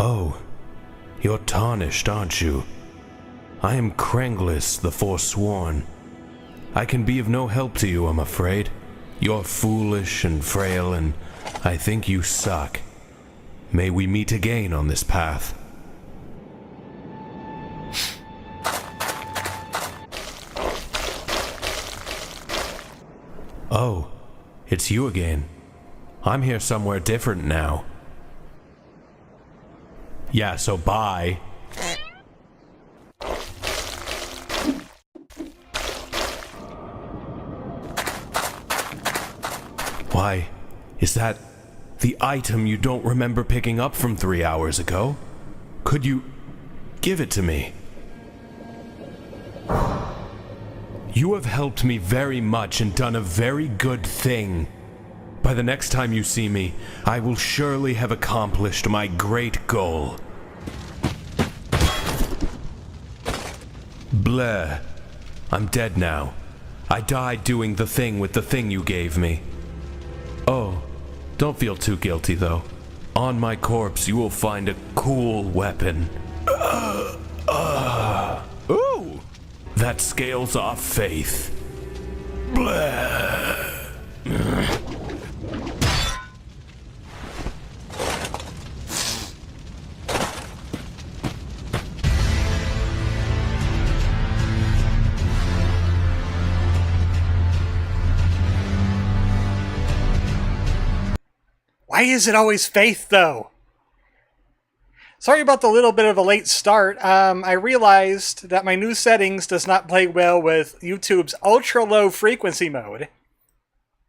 Oh, you're tarnished, aren't you? I am Kranglis the Forsworn. I can be of no help to you, I'm afraid. You're foolish and frail, and I think you suck. May we meet again on this path. Oh, it's you again. I'm here somewhere different now. Yeah, so bye. Why, is that the item you don't remember picking up from 3 hours ago? Could you give it to me? You have helped me very much and done a very good thing. By the next time you see me, I will surely have accomplished my great goal. Bleh. I'm dead now. I died doing the thing with the thing you gave me. Oh, don't feel too guilty though. On my corpse you will find a cool weapon. Ooh! That scales off faith. Bleh. Why is it always faith, though? Sorry about the little bit of a late start. I realized that my new settings does not play well with YouTube's ultra-low frequency mode.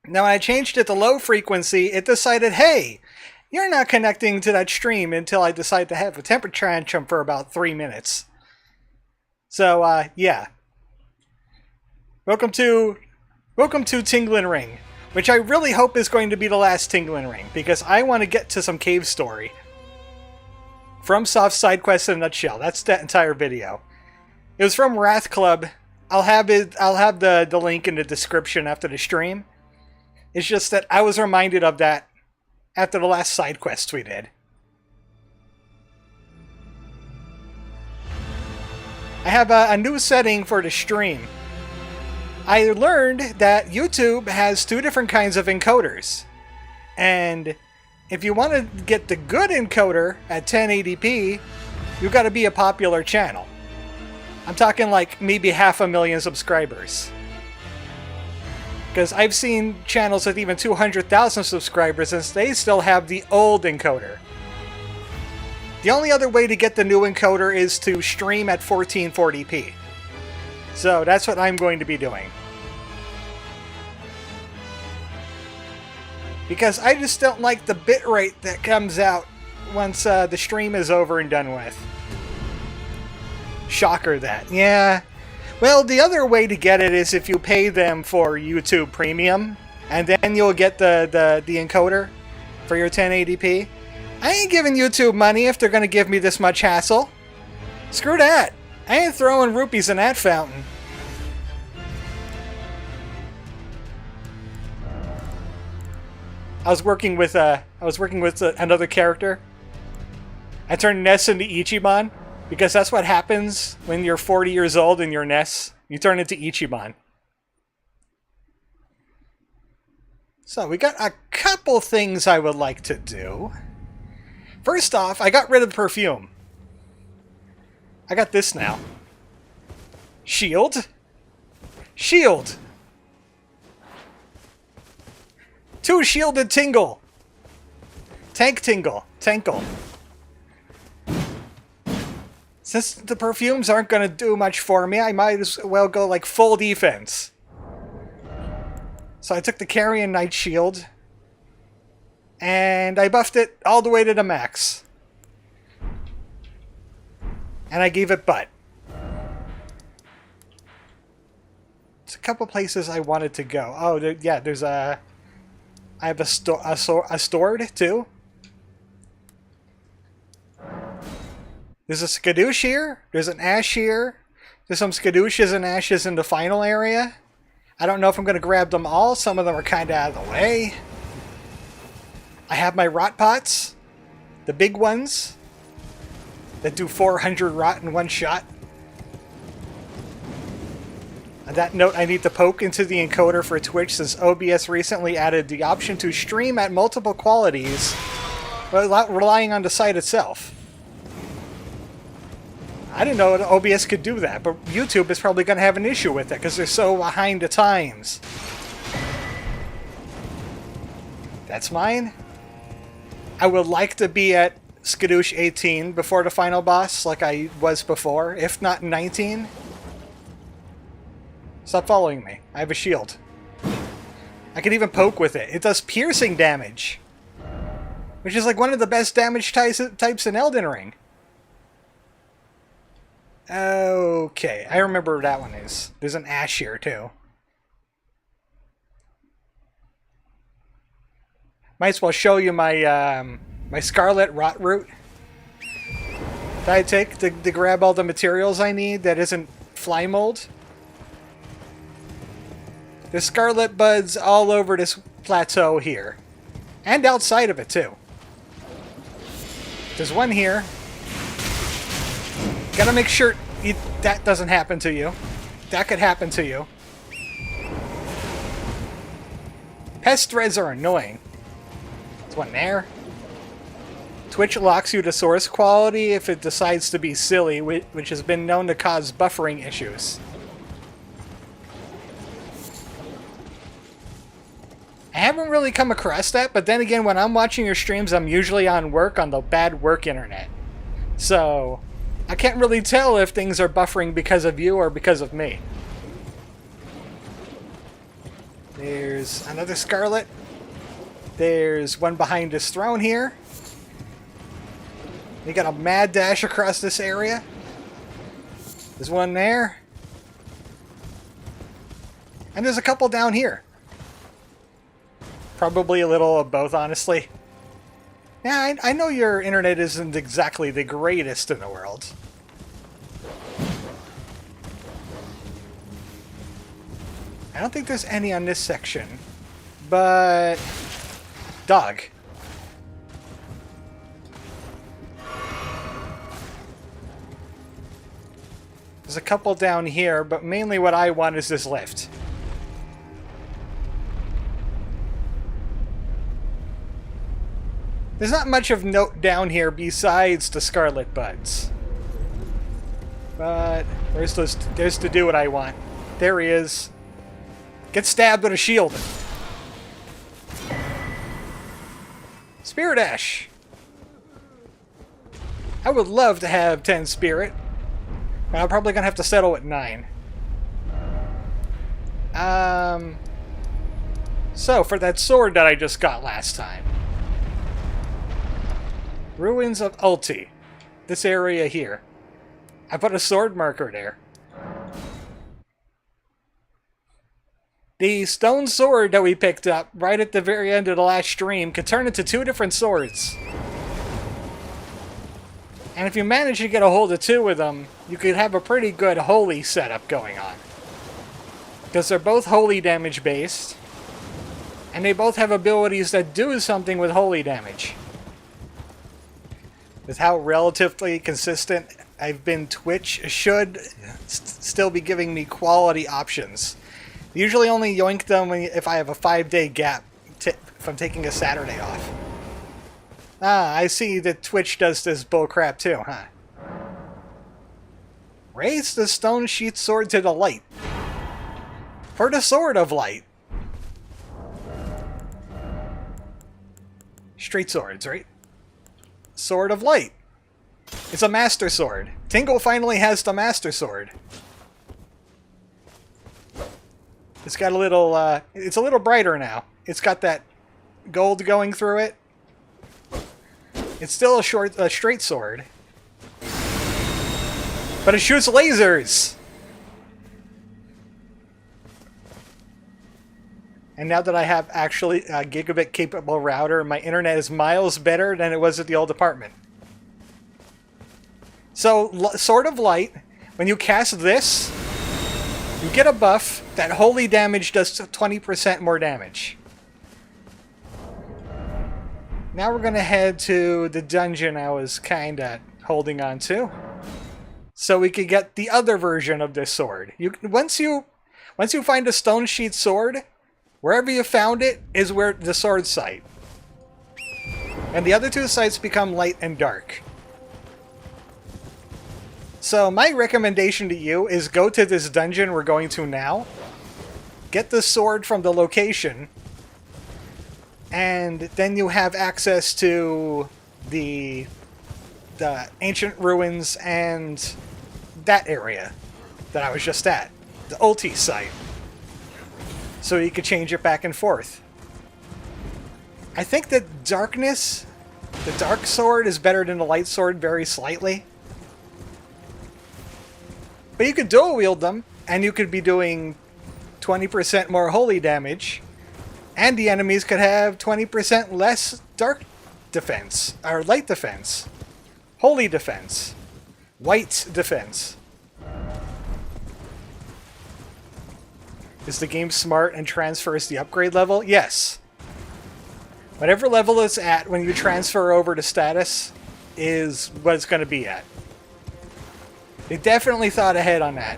Now, when I changed it to low frequency, it decided, hey, you're not connecting to that stream until I decide to have a temper tantrum for about 3 minutes. So, yeah. Welcome to Tinglen Ring, which I really hope is going to be the last Tinglen Ring, because I want to get to some cave story. FromSoft side quest in a nutshell. That's that entire video. It was from Wrath Club. I'll have the link in the description after the stream. It's just that I was reminded of that after the last side quest we did. I have a new setting for the stream. I learned that YouTube has 2 different kinds of encoders. And if you want to get the good encoder at 1080p, you've got to be a popular channel. I'm talking like maybe 500,000 subscribers. Because I've seen channels with even 200,000 subscribers and they still have the old encoder. The only other way to get the new encoder is to stream at 1440p. So that's what I'm going to be doing. Because I just don't like the bitrate that comes out once the stream is over and done with. Shocker that. Yeah. Well, the other way to get it is if you pay them for YouTube Premium, and then you'll get the encoder for your 1080p. I ain't giving YouTube money if they're going to give me this much hassle. Screw that. I ain't throwing rupees in that fountain. I was working with another character. I turned Ness into Ichiban because that's what happens when you're 40 years old and you're Ness. You turn into Ichiban. So we got a couple things I would like to do. First off, I got rid of the perfume. I got this now. Shield. Shield. 2 shielded tingle. Tank tingle. Tankle. Since the perfumes aren't going to do much for me, I might as well go like full defense. So I took the Carrion Knight shield. And I buffed it all the way to the max. And I gave it butt. There's a couple places I wanted to go. Oh, yeah, there's a... I have a stored, too. There's a skadoosh here. There's an ash here. There's some skadooshes and ashes in the final area. I don't know if I'm going to grab them all. Some of them are kind of out of the way. I have my rot pots. The big ones. that do 400 rot in one shot. On that note, I need to poke into the encoder for Twitch since OBS recently added the option to stream at multiple qualities without relying on the site itself. I didn't know OBS could do that, but YouTube is probably going to have an issue with it because they're so behind the times. That's mine. I would like to be at Skadoosh 18 before the final boss like I was before, if not 19. Stop following me. I have a shield. I can even poke with it. It does piercing damage, which is like one of the best damage types in Elden Ring. Okay, I remember where that one is. There's an ash here too. Might as well show you my my Scarlet Rot Root that I take to grab all the materials I need that isn't fly mold. There's Scarlet Buds all over this plateau here. And outside of it too. There's one here. Gotta make sure that doesn't happen to you. That could happen to you. Pest threads are annoying. There's one there. Twitch locks you to source quality if it decides to be silly, which has been known to cause buffering issues. I haven't really come across that, but then again, when I'm watching your streams, I'm usually on work on the bad work internet. So, I can't really tell if things are buffering because of you or because of me. There's another Scarlet. There's one behind this throne here. We got a mad dash across this area. There's one there. And there's a couple down here. Probably a little of both, honestly. Yeah, I know your internet isn't exactly the greatest in the world. I don't think there's any on this section. But... dog. There's a couple down here, but mainly what I want is this lift. There's not much of note down here besides the Scarlet Buds. But there's to do what I want. There he is. Get stabbed with a shield. Spirit Ash. I would love to have 10 Spirit. But I'm probably going to have to settle at 9. So, for that sword that I just got last time. Ruins of Ulti. This area here. I put a sword marker there. The stone sword that we picked up right at the very end of the last stream could turn into 2 different swords. And if you manage to get a hold of 2 of them, you could have a pretty good holy setup going on. Because they're both holy damage based. And they both have abilities that do something with holy damage. With how relatively consistent I've been, Twitch should still be giving me quality options. Usually only yoink them if I have a 5-day gap from taking a Saturday off. Ah, I see that Twitch does this bullcrap too, huh? Raise the stone sheath sword to the light. For the sword of light. Straight swords, right? Sword of Light. It's a Master Sword. Tingle finally has the Master Sword. It's got a little, it's a little brighter now. It's got that gold going through it. It's still a straight sword. But it shoots lasers! And now that I have actually a gigabit-capable router, my internet is miles better than it was at the old apartment. So, Sword of Light, when you cast this, you get a buff that holy damage does 20% more damage. Now we're going to head to the dungeon I was kinda holding on to. So we could get the other version of this sword. Once you find a stone sheath sword, wherever you found it is where the sword sight. And the other two sights become light and dark. So my recommendation to you is go to this dungeon we're going to now, get the sword from the location, and then you have access to the ancient ruins and that area that I was just at, the ulti site. So you could change it back and forth. I think that darkness, the dark sword is better than the light sword very slightly. But you could dual wield them, and you could be doing 20% more holy damage, and the enemies could have 20% less dark defense, or light defense, holy defense, white defense. Is the game smart and transfers the upgrade level? Yes. Whatever level it's at when you transfer over to status is what it's going to be at. They definitely thought ahead on that.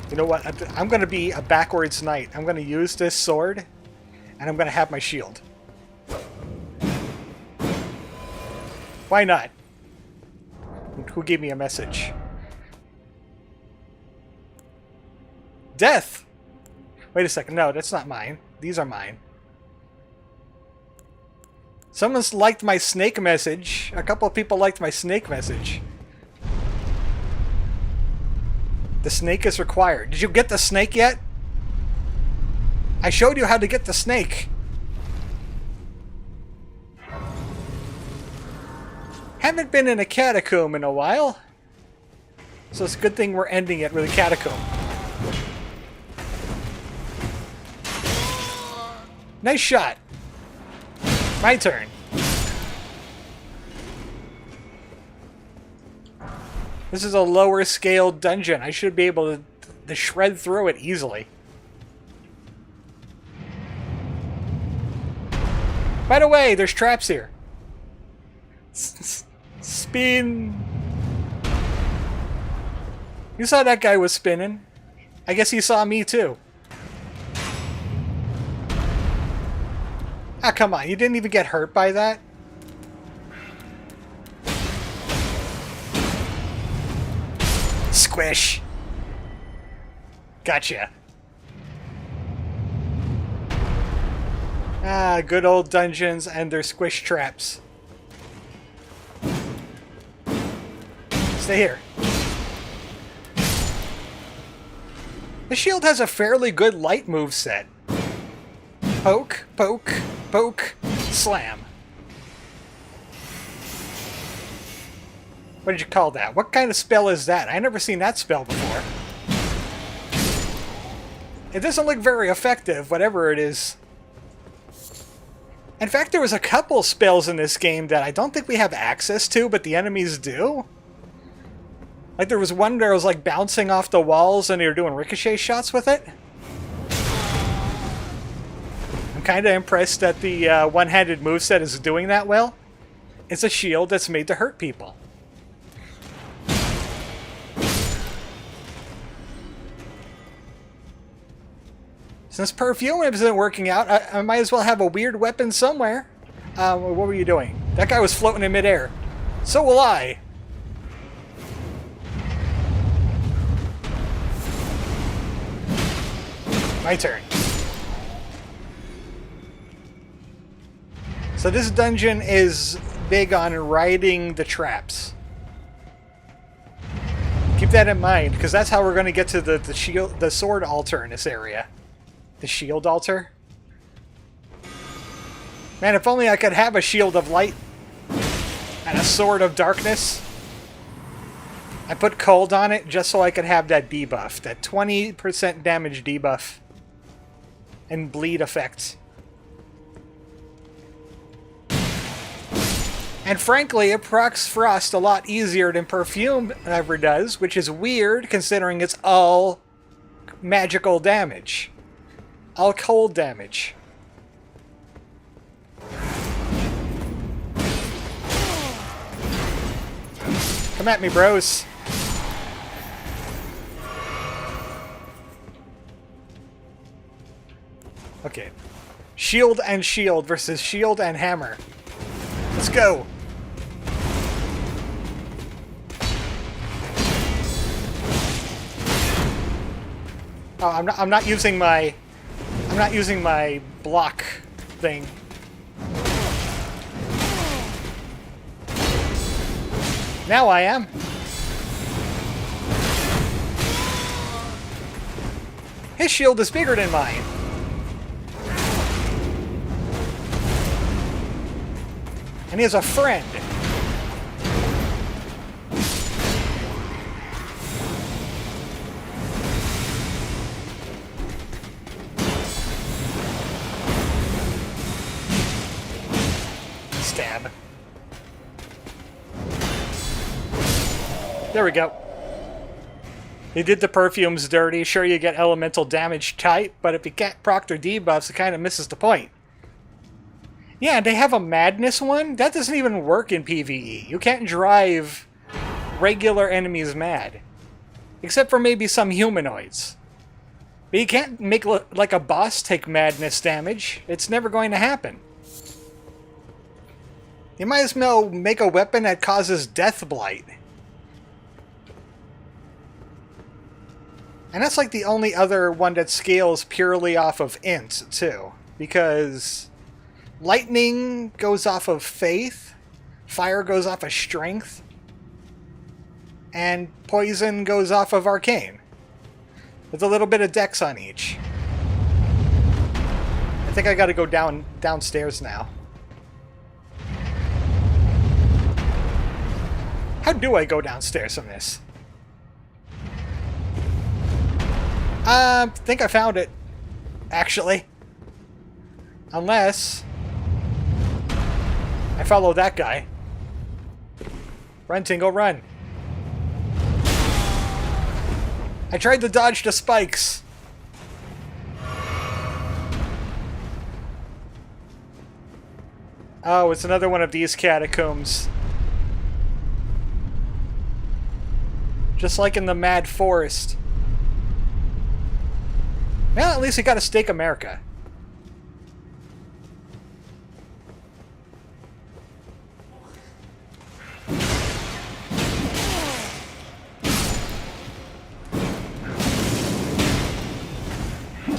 You know what? I'm going to be a backwards knight. I'm going to use this sword, and I'm going to have my shield. Why not? Who gave me a message? Death! Wait a second. No, that's not mine. These are mine. Someone's liked my snake message. A couple of people liked my snake message. The snake is required. Did you get the snake yet? I showed you how to get the snake. Haven't been in a catacomb in a while. So it's a good thing we're ending it with a catacomb. Nice shot. My turn. This is a lower scale dungeon. I should be able to shred through it easily. By the way, there's traps here. Spin. You saw that guy was spinning. I guess he saw me too. Ah, come on. You didn't even get hurt by that? Squish. Gotcha. Ah, good old dungeons and their squish traps. Stay here. The shield has a fairly good light moveset. Poke, poke, poke, slam. What did you call that? What kind of spell is that? I never seen that spell before. It doesn't look very effective, whatever it is. In fact, there was a couple spells in this game that I don't think we have access to, but the enemies do. Like there was one that was like bouncing off the walls and they were doing ricochet shots with it. I'm kind of impressed that the one-handed moveset is doing that well. It's a shield that's made to hurt people. Since perfume isn't working out, I might as well have a weird weapon somewhere. What were you doing? That guy was floating in midair. So will I. My turn. So this dungeon is big on riding the traps. Keep that in mind, because that's how we're going to get to the sword altar in this area. The shield altar. Man, if only I could have a shield of light and a sword of darkness. I put cold on it just so I could have that debuff, that 20% damage debuff and bleed effect. And frankly, it procs frost a lot easier than perfume ever does, which is weird considering it's all magical damage. All cold damage. Come at me, bros. Okay. Shield and shield versus shield and hammer. Let's go. Oh, I'm not using my block thing. Now I am. His shield is bigger than mine. And he has a friend. Stab. There we go. They did the perfumes dirty. Sure, you get elemental damage type, but if you can't proc their debuffs, it kind of misses the point. Yeah, they have a madness one? That doesn't even work in PvE. You can't drive regular enemies mad. Except for maybe some humanoids. But you can't make like a boss take madness damage. It's never going to happen. You might as well make a weapon that causes death blight. And that's like the only other one that scales purely off of int, too. Because lightning goes off of faith, fire goes off of strength, and poison goes off of arcane. With a little bit of dex on each. I think I gotta go downstairs now. How do I go downstairs from this? I think I found it, actually. Unless I follow that guy. Run, Tingle, run. I tried to dodge the spikes. Oh, it's another one of these catacombs. Just like in the Mad Forest. Well, at least we got to stake America.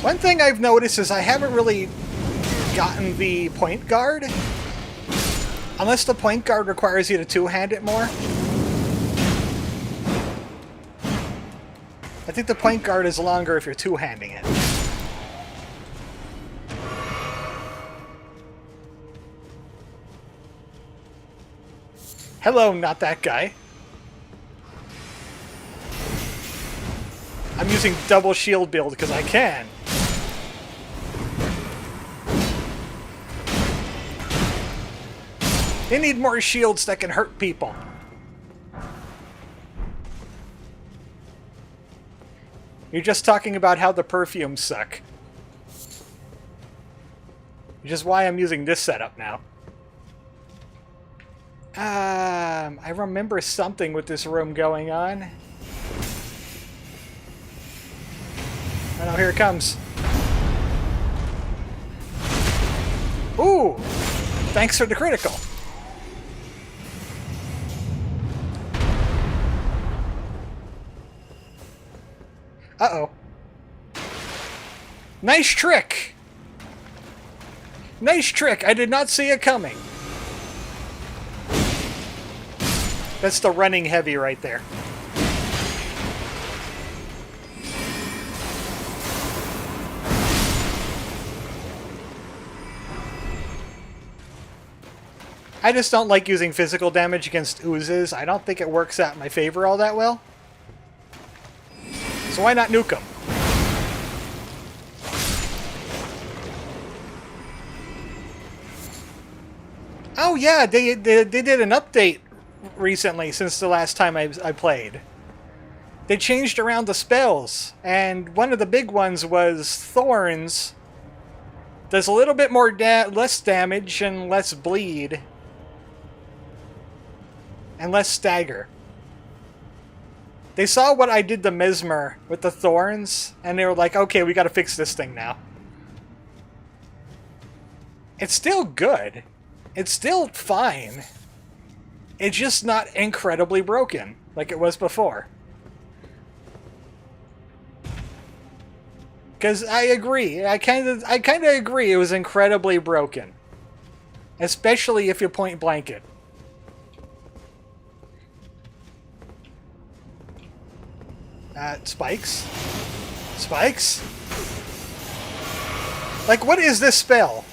One thing I've noticed is I haven't really gotten the point guard. Unless the point guard requires you to two-hand it more. I think the point guard is longer if you're two-handing it. Hello, not that guy. I'm using double shield build because I can. They need more shields that can hurt people. You're just talking about how the perfumes suck. Which is why I'm using this setup now. I remember something with this room going on. Oh no, here it comes. Ooh! Thanks for the critical. Uh-oh. Nice trick! Nice trick! I did not see it coming. That's the running heavy right there. I just don't like using physical damage against oozes. I don't think it works out in my favor all that well. So why not nuke them? Oh yeah, they did an update recently since the last time I played. They changed around the spells, and one of the big ones was Thorns. Does a little bit more less damage and less bleed. And less stagger. They saw what I did to Mesmer with the thorns, and they were like, okay, we gotta fix this thing now. It's still good. It's still fine. It's just not incredibly broken like it was before. Because I agree. I kind of agree it was incredibly broken. Especially if you point blank it. Spikes? Spikes? Like, what is this spell?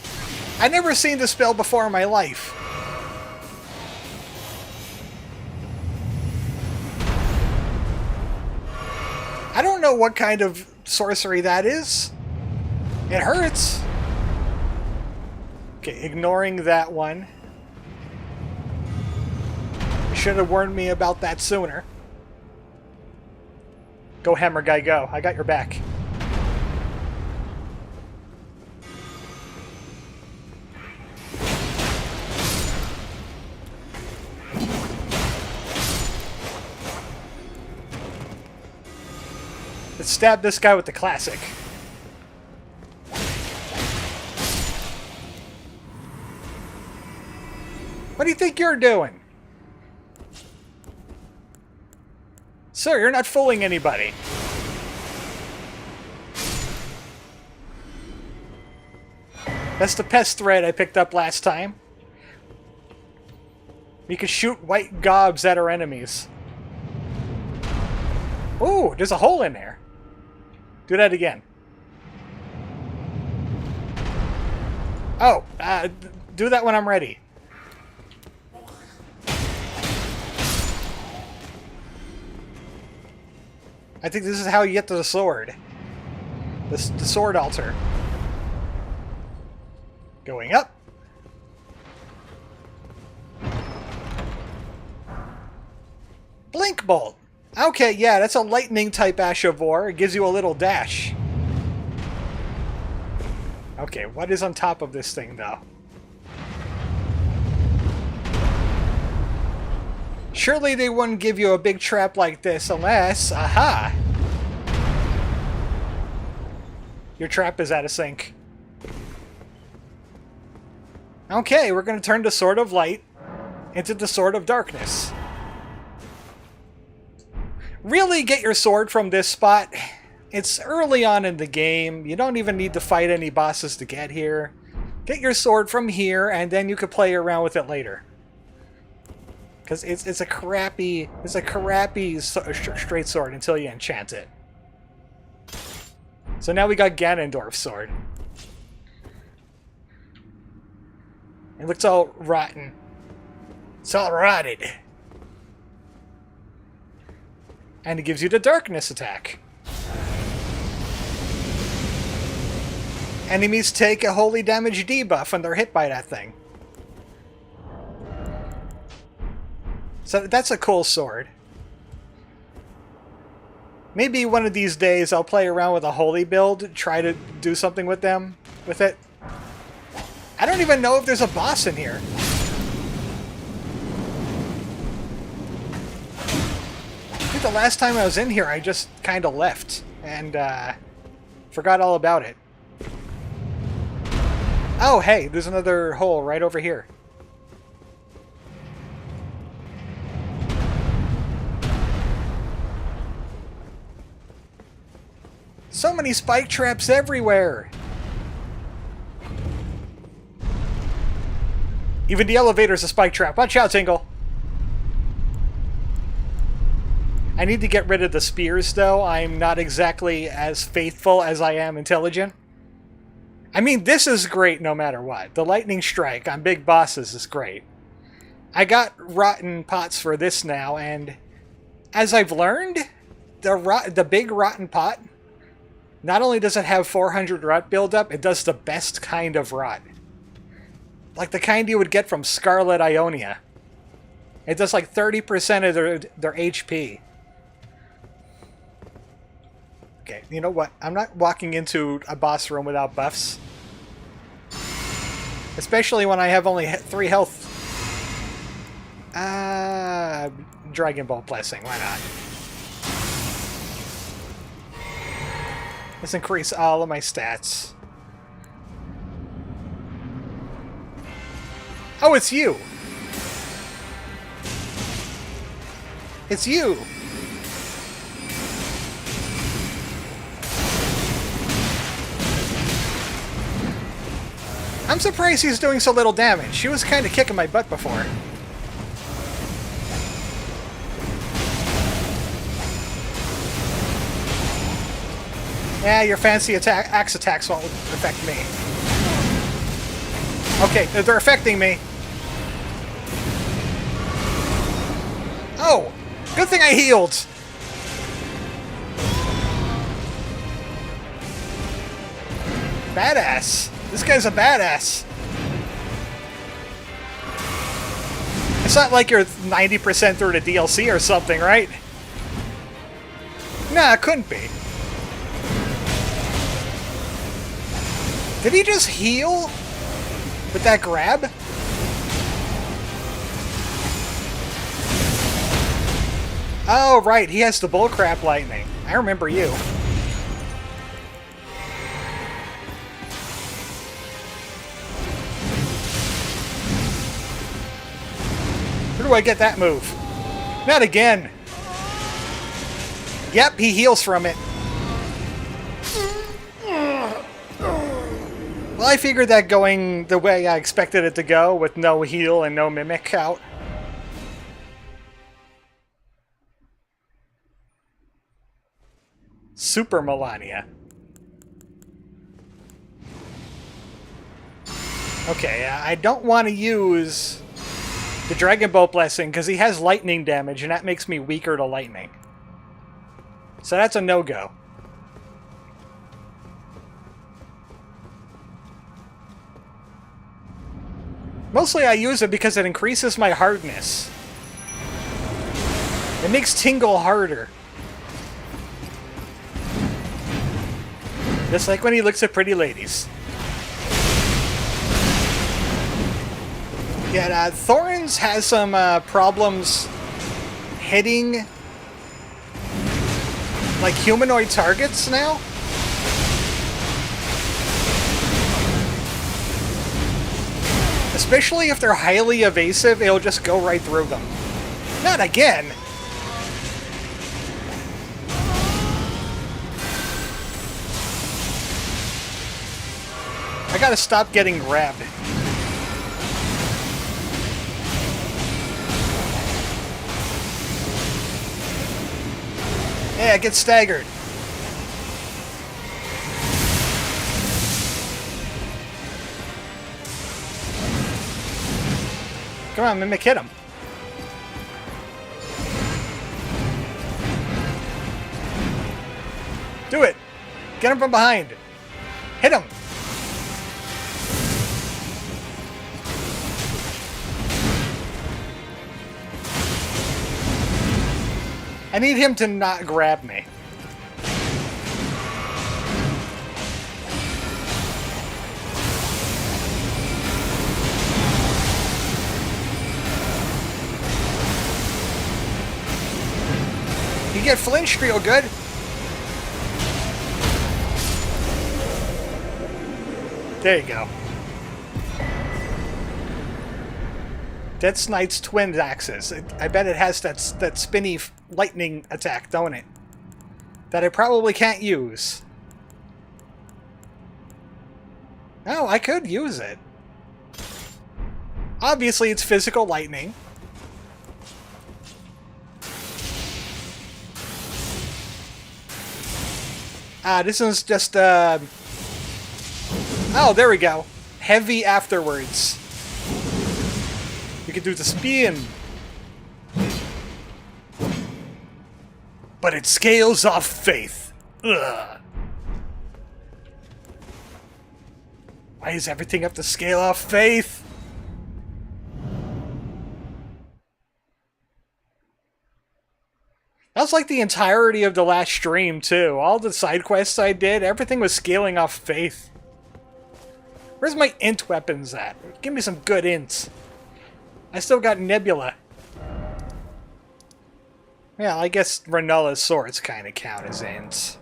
I've never seen this spell before in my life. I don't know what kind of sorcery that is. It hurts. Okay, ignoring that one. You should have warned me about that sooner. Go, hammer guy, go. I got your back. Let's stab this guy with the classic. What do you think you're doing? Sir, you're not fooling anybody. That's the pest thread I picked up last time. You can shoot white gobs at our enemies. Ooh, there's a hole in there. Do that again. Oh, do that when I'm ready. I think this is how you get to the sword. The sword altar. Going up. Blink bolt. Okay, yeah, that's a lightning type Ash of War. It gives you a little dash. Okay, what is on top of this thing, though? Surely they wouldn't give you a big trap like this unless... Aha! Your trap is out of sync. Okay, we're going to turn the Sword of Light into the Sword of Darkness. Really get your sword from this spot. It's early on in the game. You don't even need to fight any bosses to get here. Get your sword from here, and then you could play around with it later. Because it's a crappy straight sword until you enchant it. So now we got Ganondorf's sword. It looks all rotten. It's all rotted. And it gives you the darkness attack. Enemies take a holy damage debuff when they're hit by that thing. So that's a cool sword. Maybe one of these days I'll play around with a holy build, try to do something with it. I don't even know if there's a boss in here. I think the last time I was in here I just kind of left and forgot all about it. Oh hey, there's another hole right over here. So many spike traps everywhere! Even the elevator's a spike trap. Watch out, Tingle! I need to get rid of the spears, though. I'm not exactly as faithful as I am intelligent. I mean, this is great no matter what. The lightning strike on big bosses is great. I got rotten pots for this now, and as I've learned, the big rotten pot, not only does it have 400 rot buildup, it does the best kind of rot. Like the kind you would get from Scarlet Ionia. It does like 30% of their HP. Okay, you know what? I'm not walking into a boss room without buffs. Especially when I have only 3 health. Dragon Ball Blessing, why not? Let's increase all of my stats. Oh, it's you! It's you! I'm surprised he's doing so little damage. She was kind of kicking my butt before. Yeah, your fancy axe attacks won't affect me. Okay, they're affecting me. Oh! Good thing I healed! Badass. This guy's a badass. It's not like you're 90% through the DLC or something, right? Nah, it couldn't be. Did he just heal with that grab? Oh, right, he has the bullcrap lightning. I remember you. Where do I get that move? Not again! Yep, he heals from it. Well, I figured that going the way I expected it to go, with no heal and no mimic out. Super Melania. Okay, I don't want to use the Dragon Bolt Blessing because he has lightning damage and that makes me weaker to lightning. So that's a no-go. Mostly I use it because it increases my hardness. It makes Tingle harder. Just like when he looks at pretty ladies. Yeah, Thorns has some problems hitting like humanoid targets now. Especially if they're highly evasive, it'll just go right through them. Not again! I gotta stop getting grabbed. Yeah, get staggered. Come on, Mimic, hit him. Do it! Get him from behind! Hit him! I need him to not grab me. You get flinched real good. There you go. Death Knight's twin axes. I bet it has that spinny lightning attack, don't it? That I probably can't use. No, I could use it. Obviously, it's physical lightning. This is just, oh, there we go. Heavy afterwards. You can do the spin. But it scales off faith. Ugh. Why does everything have to scale off faith? That was like the entirety of the last stream, too. All the side quests I did, everything was scaling off faith. Where's my int weapons at? Give me some good ints. I still got Nebula. Yeah, I guess Renulla's swords kind of count as ints.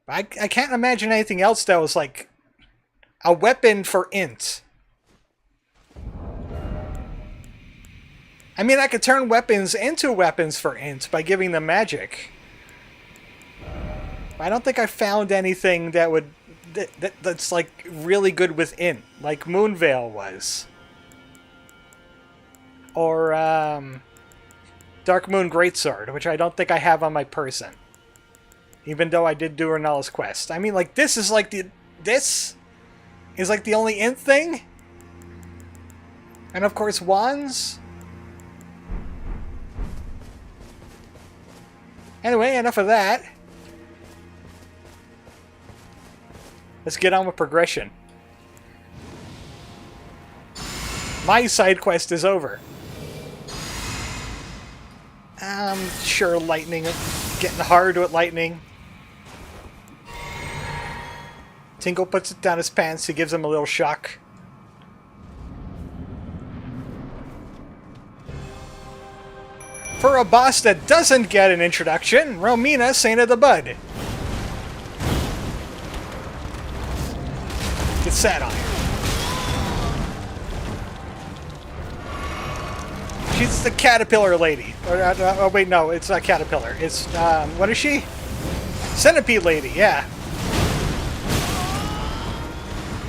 I can't imagine anything else that was like a weapon for int. I mean, I could turn weapons into weapons for int by giving them magic. I don't think I found anything that would that's like really good with int, like Moonveil was, or Dark Moon Greatsword, which I don't think I have on my person, even though I did do Renalla's quest. I mean, like this is like the only int thing, and of course wands. Anyway, enough of that. Let's get on with progression. My side quest is over. Sure, lightning. Getting hard with lightning. Tingle puts it down his pants. He gives him a little shock. For a boss that doesn't get an introduction, Romina, Saint of the Bud. Get sat on. She's the caterpillar lady. Oh wait, no, it's not caterpillar. It's what is she? Centipede lady. Yeah.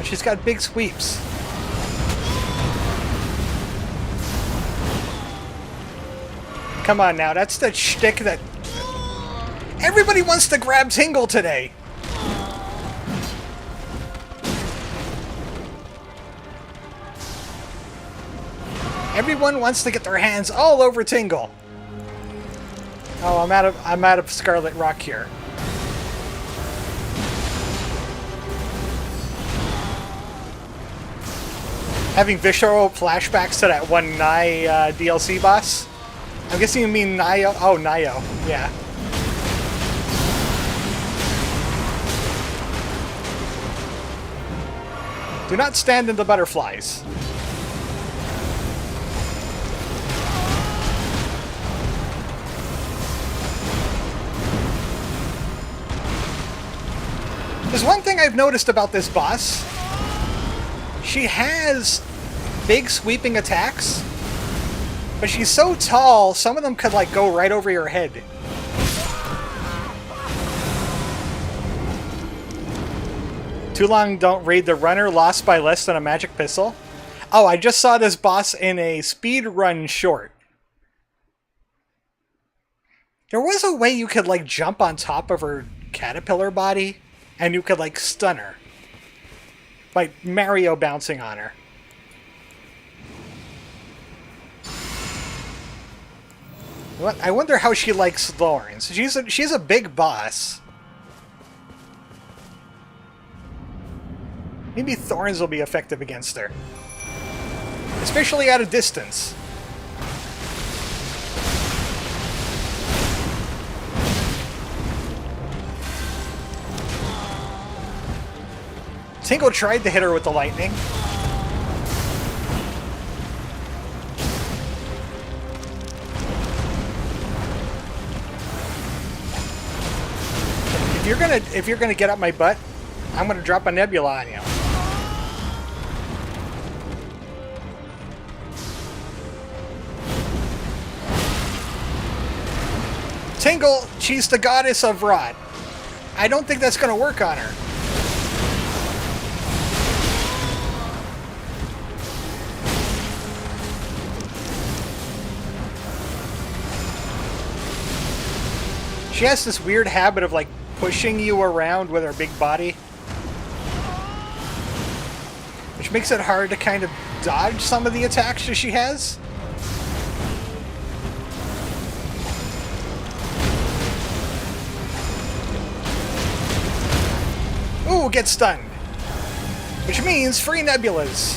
She's got big sweeps. Come on now, that's the shtick that everybody wants to grab Tingle today. Everyone wants to get their hands all over Tingle. Oh, I'm out of Scarlet Rock here. Having visceral flashbacks to that one Nye DLC boss. I'm guessing you mean Nio. Oh, Nio. Yeah. Do not stand in the butterflies. There's one thing I've noticed about this boss. She has big sweeping attacks, but she's so tall, some of them could like go right over your head. Too long don't raid the runner, lost by less than a magic pistol. Oh, I just saw this boss in a speedrun short. There was a way you could like jump on top of her caterpillar body and you could like stun her. Like Mario bouncing on her. What? I wonder how she likes thorns. She's a big boss. Maybe thorns will be effective against her. Especially at a distance. Tingle tried to hit her with the lightning. If you're gonna get up my butt, I'm gonna drop a nebula on you. Tingle, she's the goddess of rot. I don't think that's gonna work on her. She has this weird habit of like pushing you around with her big body, which makes it hard to kind of dodge some of the attacks that she has. Ooh, get stunned. Which means free nebulas.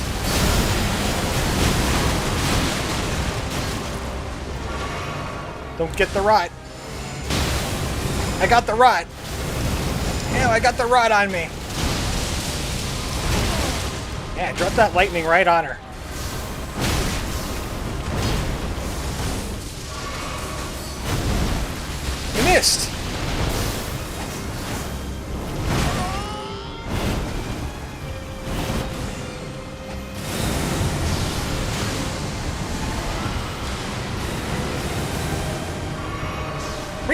Don't get the rot. I got the rot. Yeah, I got the rot on me. Yeah, drop that lightning right on her. You missed.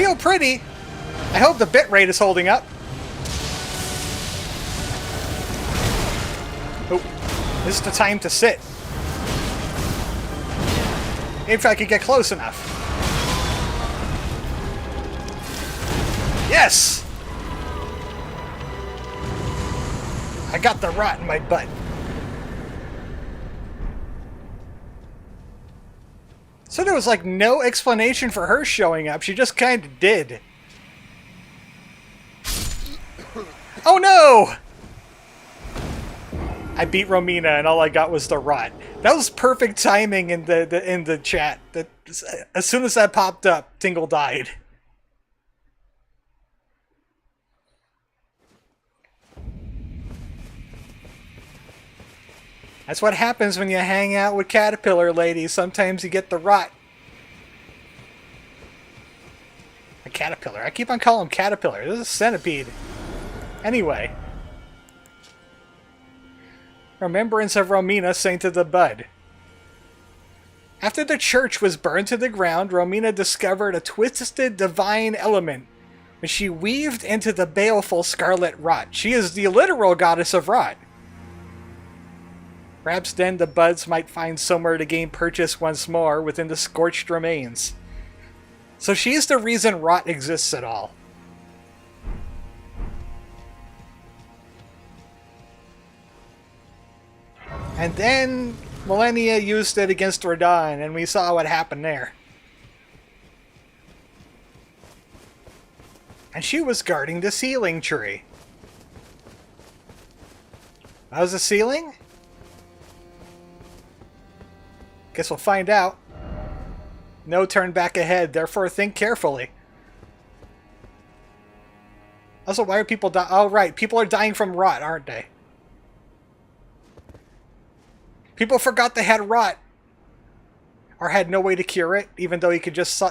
Real pretty. I hope the bitrate is holding up. Oh, this is the time to sit. If I could get close enough. Yes! I got the rot in my butt. So there was like no explanation for her showing up. She just kind of did. Oh no! I beat Romina and all I got was the rot. That was perfect timing in the chat. That as soon as that popped up, Tingle died. That's what happens when you hang out with caterpillar ladies. Sometimes you get the rot. A caterpillar. I keep on calling him caterpillar. This is a centipede. Anyway. Remembrance of Romina, Saint of the Bud. After the church was burned to the ground, Romina discovered a twisted divine element, which she weaved into the baleful scarlet rot. She is the literal goddess of rot. Perhaps then the buds might find somewhere to gain purchase once more within the scorched remains. So she's the reason rot exists at all. And then Millennia used it against Radon, and we saw what happened there. And she was guarding the ceiling tree. That was the ceiling? Guess we'll find out. No turn back ahead, therefore think carefully. Also, why are people dying? Oh, right. People are dying from rot, aren't they? People forgot they had rot. Or had no way to cure it, even though you could just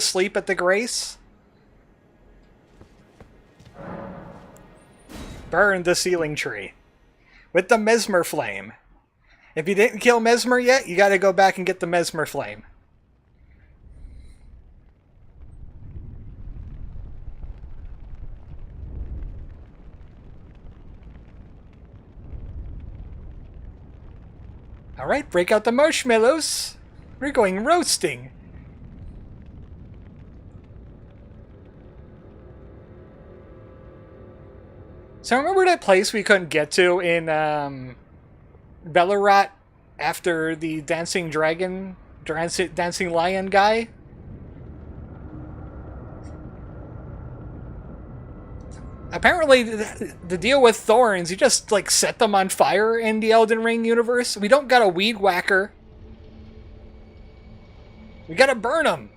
sleep at the Grace. Burn the ceiling tree. With the Mesmer Flame. If you didn't kill Mesmer yet, you gotta go back and get the Mesmer Flame. Alright, break out the marshmallows. We're going roasting. So remember that place we couldn't get to in Bellerat after the dancing dragon, dancing lion guy? Apparently, the deal with thorns, you just, like, set them on fire in the Elden Ring universe. We don't got a weed whacker. We gotta burn them.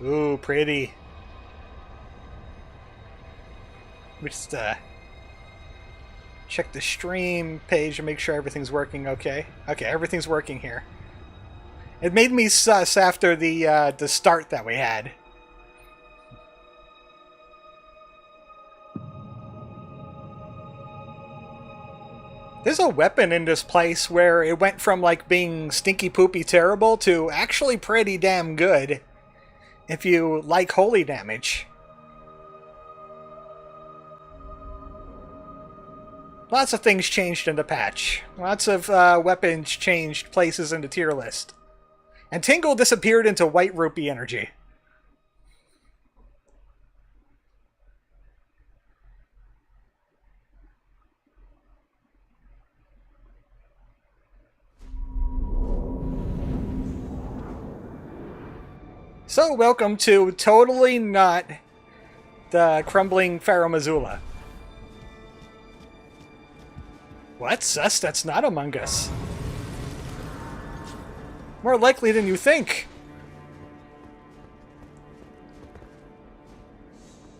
Ooh, pretty. We just, check the stream page to make sure everything's working okay. Okay, everything's working here. It made me sus after the start that we had. There's a weapon in this place where it went from like being stinky poopy terrible to actually pretty damn good if you like holy damage. Lots of things changed in the patch. Lots of weapons changed places in the tier list. And Tingle disappeared into White Rupee energy. So, welcome to totally not the crumbling Pharaoh Missoula. What? Sus? That's not Among Us. More likely than you think.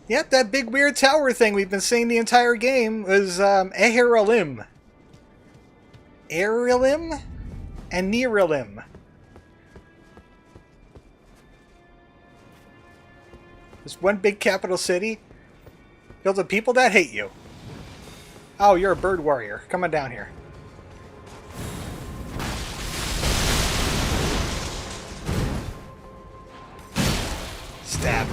Yep, that big weird tower thing we've been seeing the entire game was Anor Illin. Illin and Illin. There's one big capital city filled with people that hate you. Oh, you're a bird warrior. Come on down here. Stab.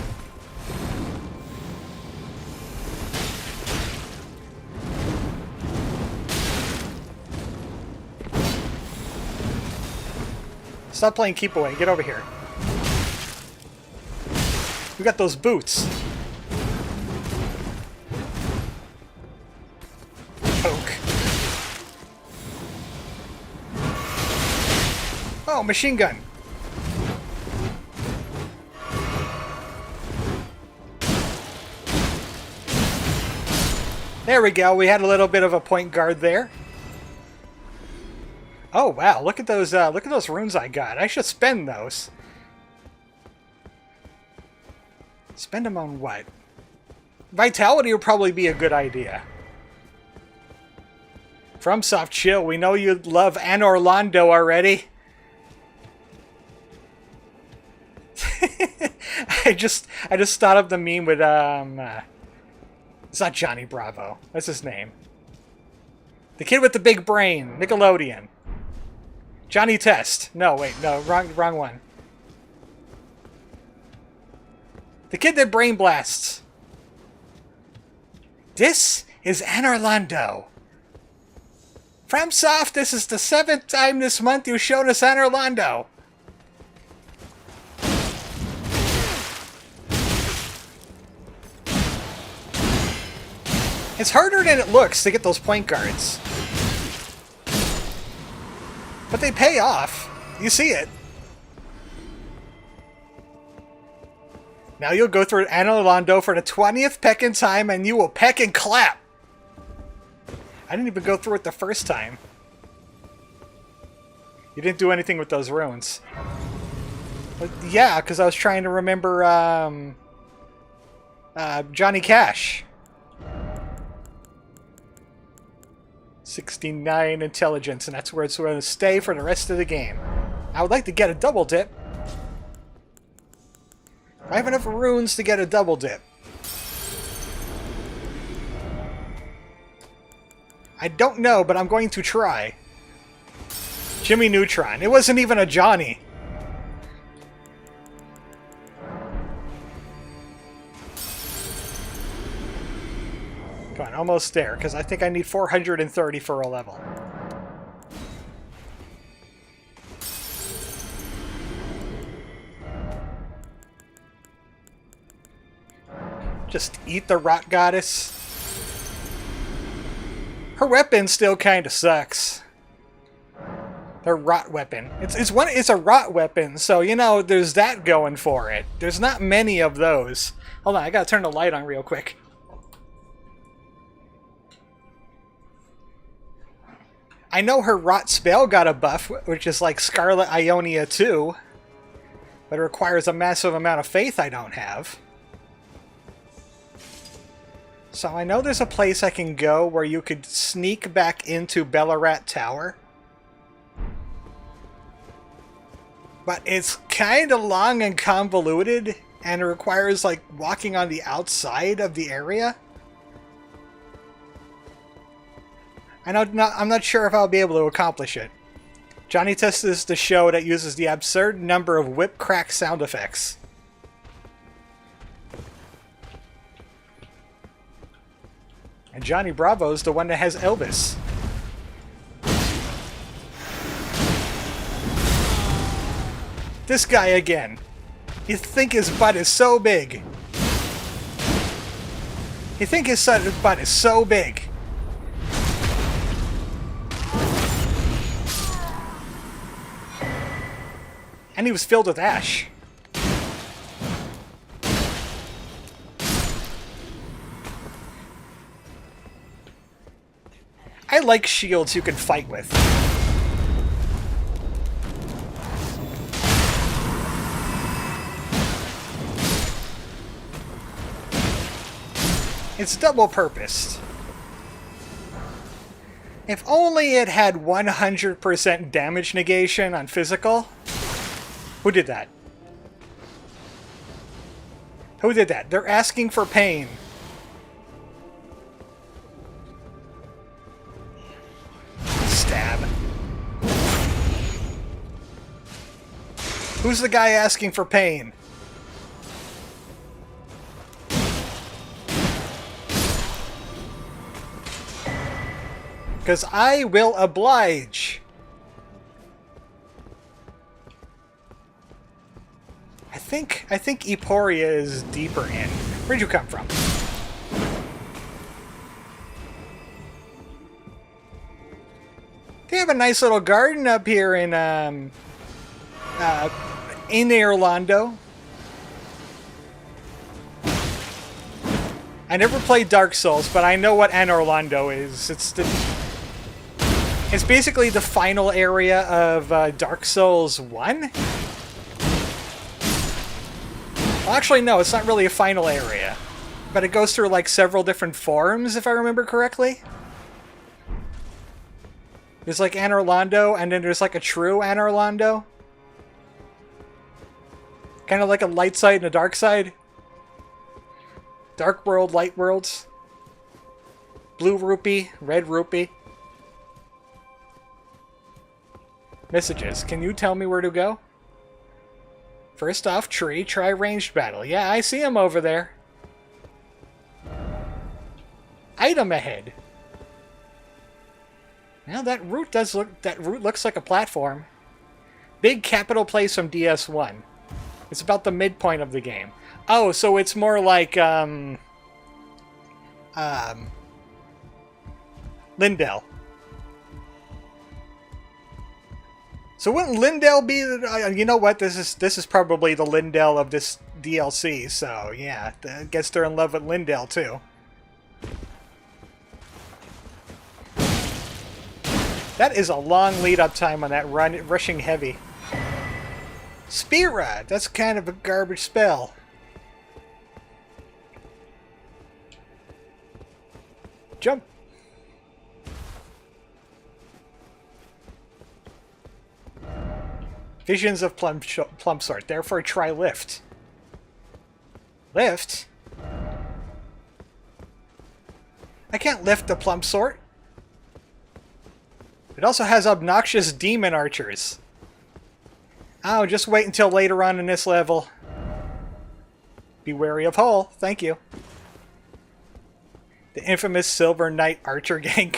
Stop playing keep away. Get over here. You got those boots. Poke. Oh, machine gun. There we go. We had a little bit of a point guard there. Oh wow! Look at those runes I got. I should spend those. Spend them on what? Vitality would probably be a good idea. FromSoft, chill. We know you love Anor Illin already. I just thought of the meme with it's not Johnny Bravo. That's his name. The kid with the big brain, Nickelodeon. Johnny Test. No, wait, no, wrong one. The kid that brain blasts. This is Anor Illin. FromSoft, this is the 7th time this month you've shown us Anor Illin. It's harder than it looks to get those point guards. But they pay off. You see it. Now you'll go through Anor Illin for the 20th pecking time and you will peck and clap. I didn't even go through it the first time. You didn't do anything with those runes. But yeah, because I was trying to remember Johnny Cash. 69 intelligence, and that's where it's going to stay for the rest of the game. I would like to get a double dip. I have enough runes to get a double dip. I don't know, but I'm going to try. Jimmy Neutron. It wasn't even a Johnny. Come on, almost there, because I think I need 430 for a level. Just eat the rot goddess. Her weapon still kind of sucks. Her rot weapon. It's a rot weapon, so you know there's that going for it. There's not many of those. Hold on, I gotta turn the light on real quick. I know her rot spell got a buff, which is like Scarlet Ionia 2, but it requires a massive amount of faith I don't have. So I know there's a place I can go where you could sneak back into Ballarat Tower. But it's kind of long and convoluted, and it requires like walking on the outside of the area. I'm not sure if I'll be able to accomplish it. Johnny Test is the show that uses the absurd number of whip crack sound effects. And Johnny Bravo's the one that has Elvis. This guy again. You think his butt is so big. You think his butt is so big. And he was filled with ash. I like shields you can fight with. It's double-purposed. If only it had 100% damage negation on physical. Who did that? Who did that? They're asking for pain. Stab. Who's the guy asking for pain? because I will oblige. I think Eporia is deeper in. Where'd you come from? They have a nice little garden up here in Orlando. I never played Dark Souls, but I know what Anor Illin is. It's basically the final area of Dark Souls 1. Well, actually, no, it's not really a final area, but it goes through like several different forms, if I remember correctly. There's like Anor Illin, and then there's like a true Anor Illin. Kind of like a light side and a dark side. Dark world, light worlds. Blue rupee, red rupee. Messages. Can you tell me where to go? First off, tree, try ranged battle. Yeah, I see him over there. Item ahead. Now that route looks like a platform. Big capital place from DS1. It's about the midpoint of the game. Oh, so it's more like Lindell. So wouldn't Lindell be the, you know what, this is probably the Lindell of this DLC, so yeah, I guess they're in love with Lindell too. That is a long lead-up time on that rushing heavy. Spear Rod, that's kind of a garbage spell. Jump. Visions of plum sort, therefore try lift. Lift? I can't lift the plum sort. It also has obnoxious demon archers. Oh, just wait until later on in this level. Be wary of Hole, thank you. The infamous Silver Knight Archer Gang.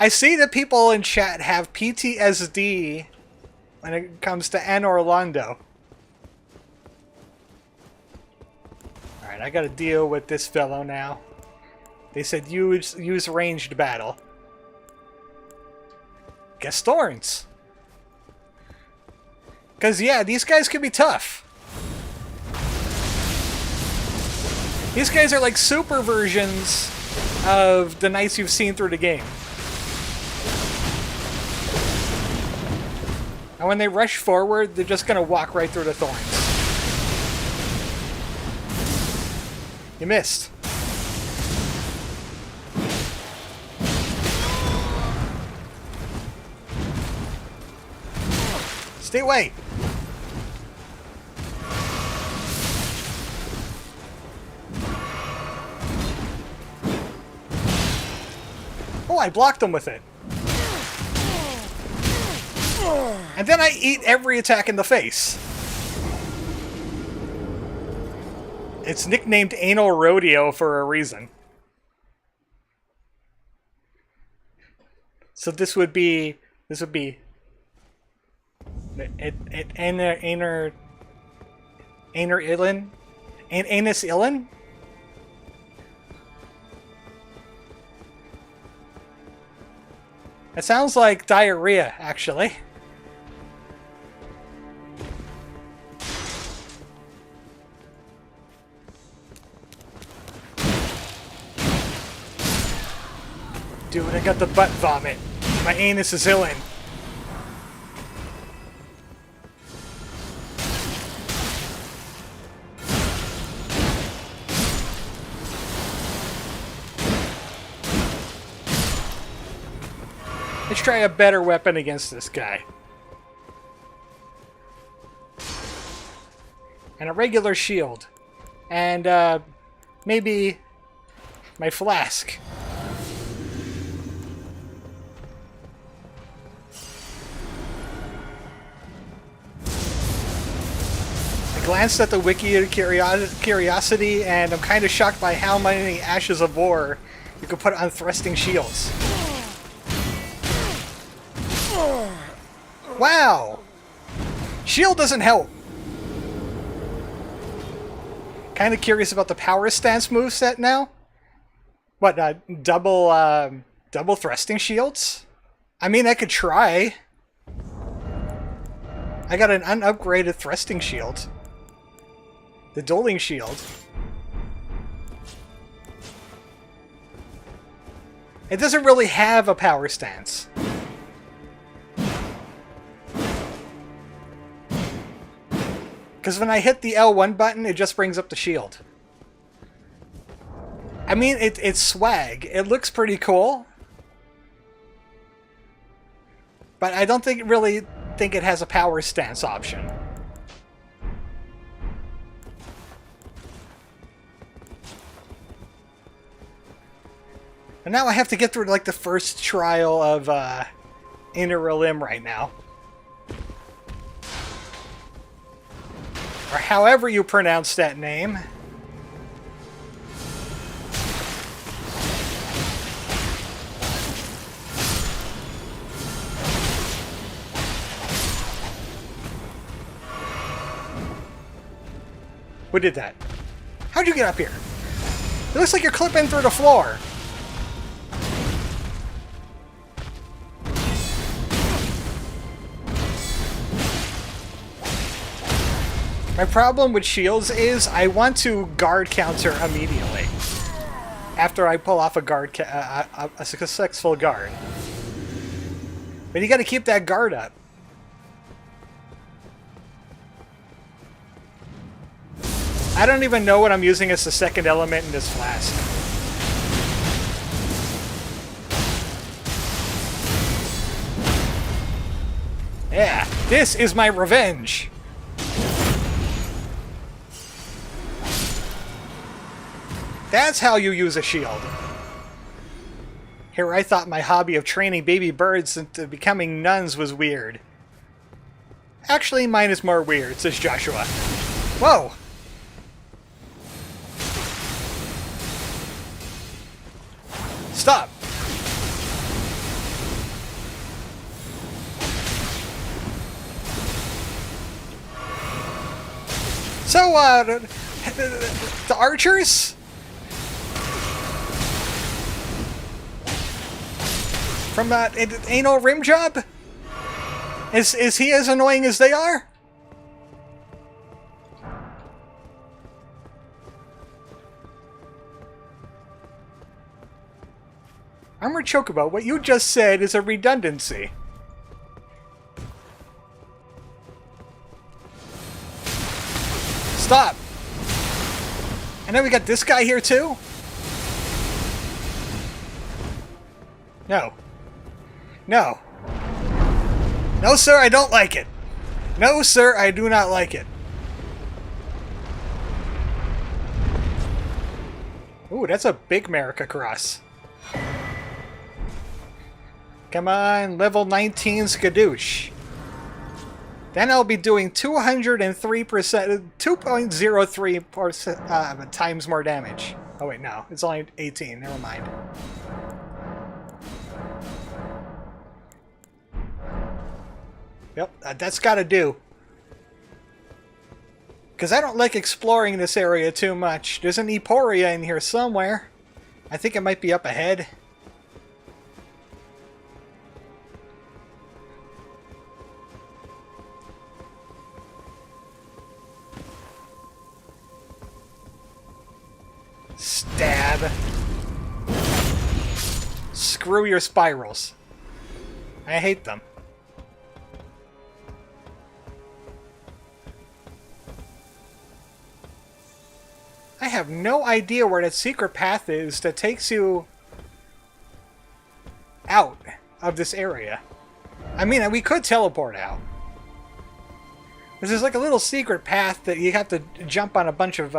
I see that people in chat have PTSD when it comes to Anor Illin. Alright, I gotta deal with this fellow now. They said use ranged battle. Guess thorns. Because, yeah, these guys can be tough. These guys are like super versions of the knights you've seen through the game. And when they rush forward, they're just going to walk right through the thorns. You missed. Stay away. Oh, I blocked him with it. And then I eat every attack in the face. It's nicknamed Anal Rodeo for a reason. So this would be Anor Illin? Anus Illin? It sounds like diarrhea, actually. Dude, I got the butt vomit. My anus is Illin. Let's try a better weapon against this guy. And a regular shield. And, maybe my flask. glanced at the wiki of curiosity, and I'm kind of shocked by how many Ashes of War you can put on thrusting shields. Wow! Shield doesn't help. Kind of curious about the power stance moveset now. What, double thrusting shields? I mean, I could try. I got an unupgraded thrusting shield. The dueling shield. It doesn't really have a power stance. Because when I hit the L1 button, it just brings up the shield. I mean, it's swag. It looks pretty cool. But I don't really think it has a power stance option. And now I have to get through like the first trial of Anor Illin right now. Or however you pronounce that name. Who did that? How'd you get up here? It looks like you're clipping through the floor. My problem with shields is I want to guard counter immediately after I pull off a successful guard. But you got to keep that guard up. I don't even know what I'm using as the second element in this flask. Yeah, this is my revenge. That's how you use a shield. Here I thought my hobby of training baby birds into becoming nuns was weird. Actually, mine is more weird, says Joshua. Whoa! Stop! So, the archers? From that anal rim job? Is he as annoying as they are? ArmoredChocobo, what you just said is a redundancy. Stop! And then we got this guy here too? No. No. No, sir, I don't like it. No, sir, I do not like it. Ooh, that's a big America cross. Come on, level 19 Skadoosh. Then I'll be doing 203%, 2.03% times more damage. Oh wait, no, it's only 18, never mind. Yep, that's gotta do. Because I don't like exploring this area too much. There's an Eporia in here somewhere. I think it might be up ahead. Stab. Screw your spirals. I hate them. I have no idea where that secret path is that takes you out of this area. I mean, we could teleport out. There's like a little secret path that you have to jump on a bunch of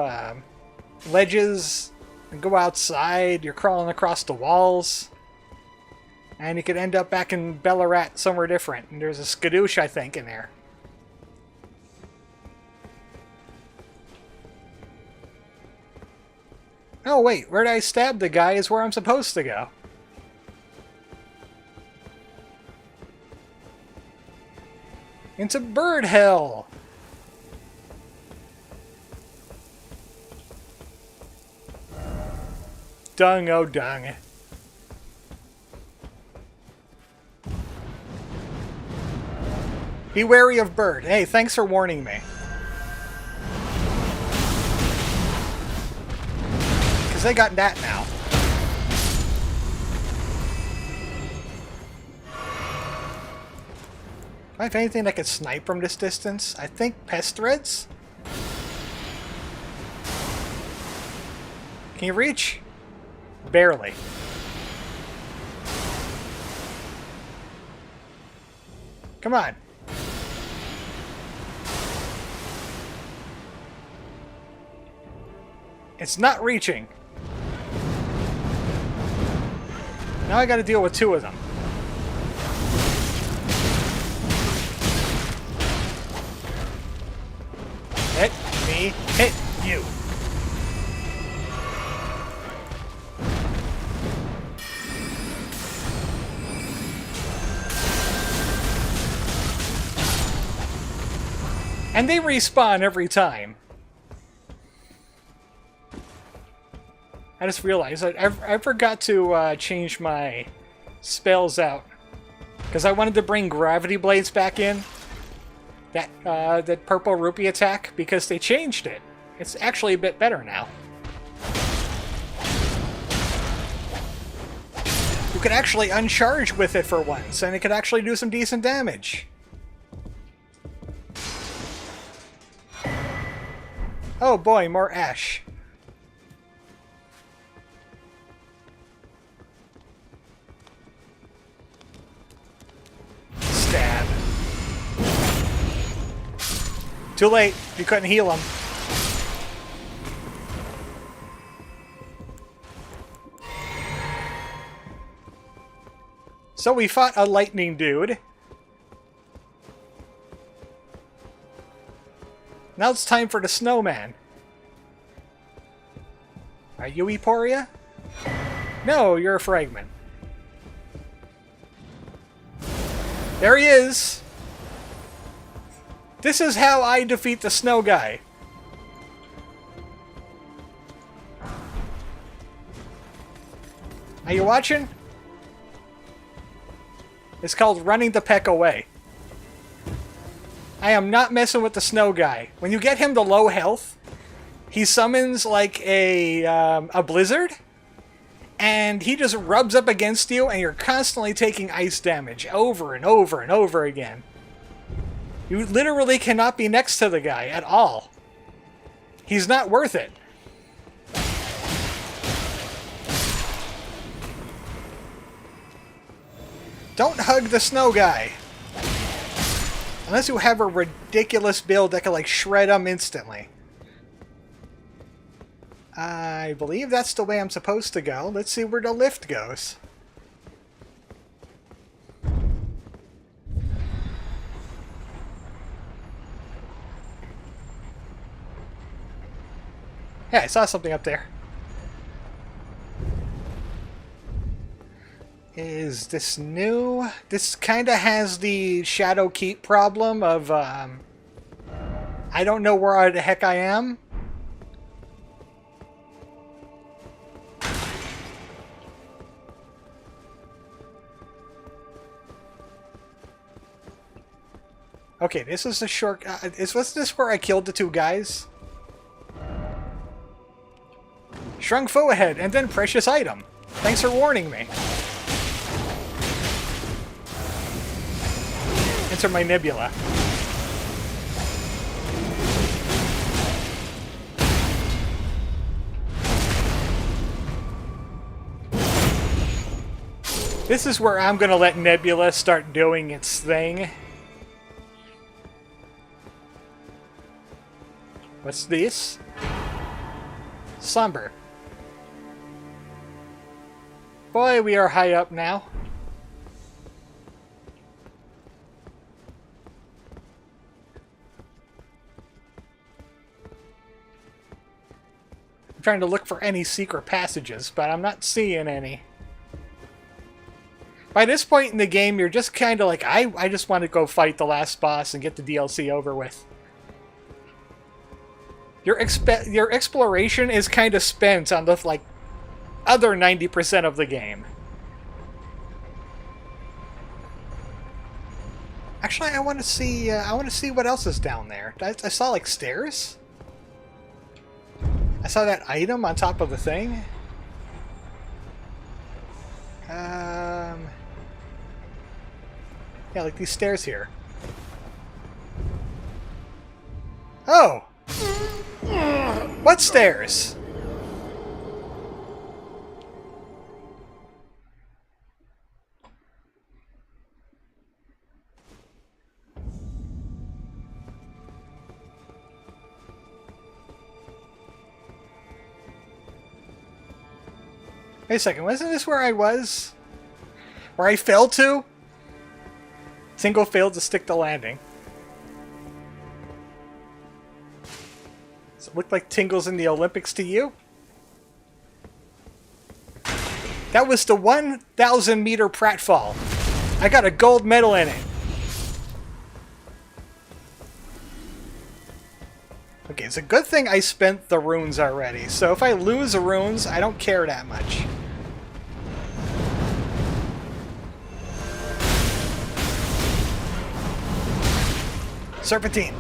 ledges and go outside. You're crawling across the walls. And you could end up back in Ballarat somewhere different. And there's a Skadoosh, I think, in there. Oh, wait. Where did I stab the guy is where I'm supposed to go. Into bird hell. Dung, oh dung. Be wary of bird. Hey, thanks for warning me. Because they got that now. Do I have anything that can snipe from this distance? I think pest threads? Can you reach? Barely. Come on. It's not reaching. Now I gotta deal with two of them. Hit me, hit you. And they respawn every time. I just realized I forgot to change my spells out. Because I wanted to bring Gravity Blades back in. That purple rupee attack, because they changed it. It's actually a bit better now. You could actually uncharge with it for once, and it could actually do some decent damage. Oh boy, more ash. Stab. Too late. You couldn't heal him. So we fought a lightning dude. Now it's time for the snowman. Are you Eporia? No, you're a fragment. There he is! This is how I defeat the snow guy. Are you watching? It's called running the peck away. I am not messing with the snow guy. When you get him to low health, he summons like a blizzard, and he just rubs up against you, and you're constantly taking ice damage over and over and over again. You literally cannot be next to the guy at all. He's not worth it. Don't hug the snow guy. Unless you have a ridiculous build that can, like, shred them instantly. I believe that's the way I'm supposed to go. Let's see where the lift goes. Yeah, I saw something up there. Is this new? This kind of has the Shadow Keep problem of, I don't know where the heck I am. Okay, this is a short... was this where I killed the two guys? Shrunk foe ahead, and then precious item. Thanks for warning me. Enter my nebula. This is where I'm gonna let Nebula start doing its thing. What's this? Somber. Boy, we are high up now. I'm trying to look for any secret passages, but I'm not seeing any. By this point in the game, you're just kind of like, I just want to go fight the last boss and get the DLC over with. Your exploration is kind of spent on the, like, other 90% of the game. Actually, I want to see what else is down there. I saw, like, stairs. I saw that item on top of the thing. Yeah, like these stairs here. Oh! What stairs? Wait a second, wasn't this where I was? Where I fell to? Single failed to stick the landing. Does it look like Tingle's in the Olympics to you? That was the 1,000 meter pratfall. I got a gold medal in it. Okay, it's a good thing I spent the runes already, so if I lose the runes, I don't care that much. Serpentine.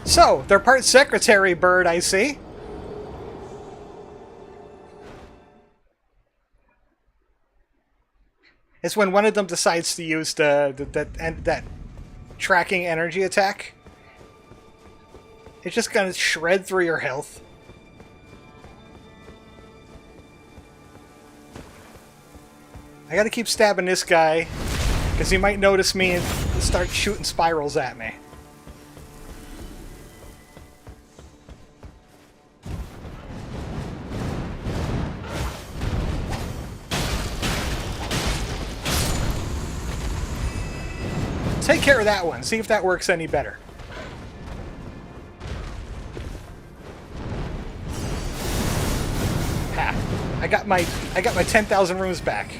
So, they're part secretary bird, I see. It's when one of them decides to use that tracking energy attack. It's just gonna shred through your health. I gotta keep stabbing this guy, because he might notice me and start shooting spirals at me. Take care of that one, see if that works any better. I got my 10,000 runes back.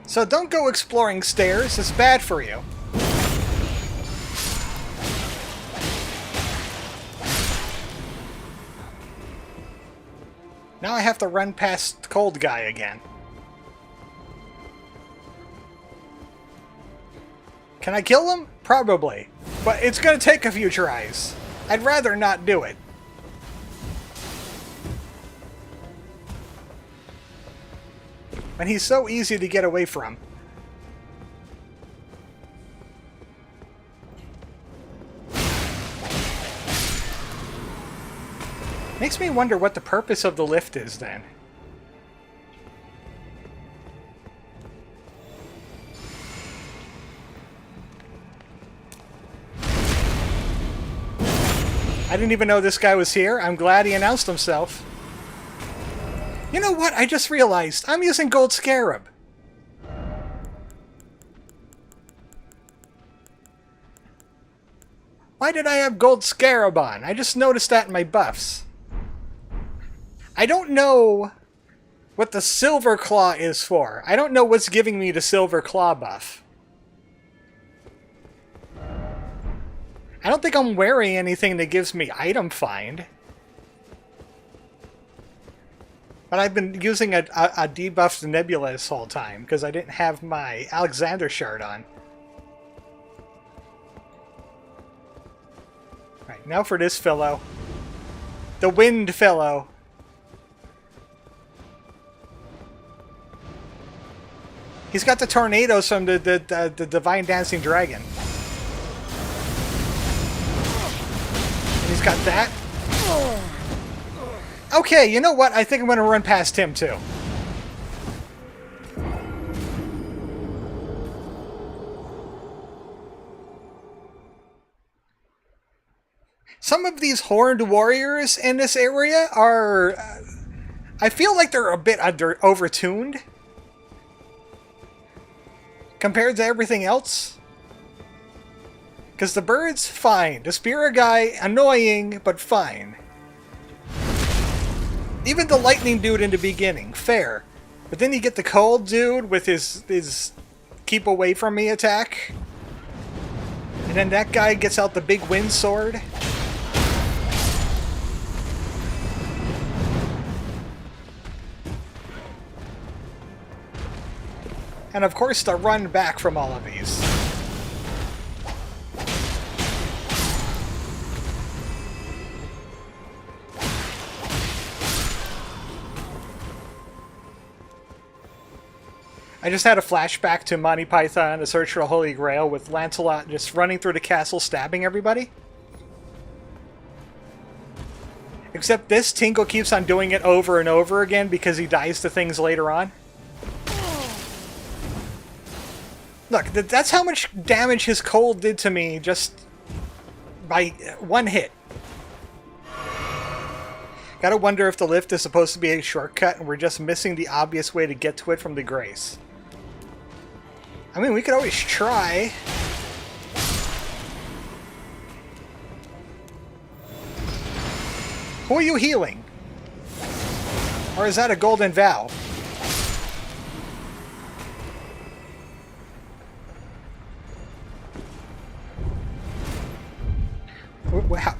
So don't go exploring stairs, it's bad for you. Now I have to run past Cold Guy again. Can I kill him? Probably. But it's gonna take a few tries. I'd rather not do it. And he's so easy to get away from. Makes me wonder what the purpose of the lift is, then. I didn't even know this guy was here. I'm glad he announced himself. You know what? I just realized. I'm using Gold Scarab. Why did I have Gold Scarab on? I just noticed that in my buffs. I don't know what the Silver Claw is for. I don't know what's giving me the Silver Claw buff. I don't think I'm wearing anything that gives me item find. But I've been using a debuffed Nebula this whole time because I didn't have my Alexander shard on. Right, now for this fellow. The Wind Fellow. He's got the tornadoes from the Divine Dancing Dragon. And he's got that. Okay, you know what? I think I'm going to run past him, too. Some of these horned warriors in this area are... I feel like they're a bit overtuned compared to everything else. Because the bird's fine. The spear guy, annoying, but fine. Even the lightning dude in the beginning, fair. But then you get the cold dude with his keep away from me attack. And then that guy gets out the big wind sword. And of course the run back from all of these. I just had a flashback to Monty Python, The Search for the Holy Grail, with Lancelot just running through the castle stabbing everybody. Except this, Tingle keeps on doing it over and over again because he dies to things later on. Look, that's how much damage his cold did to me just by one hit. Gotta wonder if the lift is supposed to be a shortcut and we're just missing the obvious way to get to it from the Grace. I mean, we could always try. Who are you healing? Or is that a golden vow?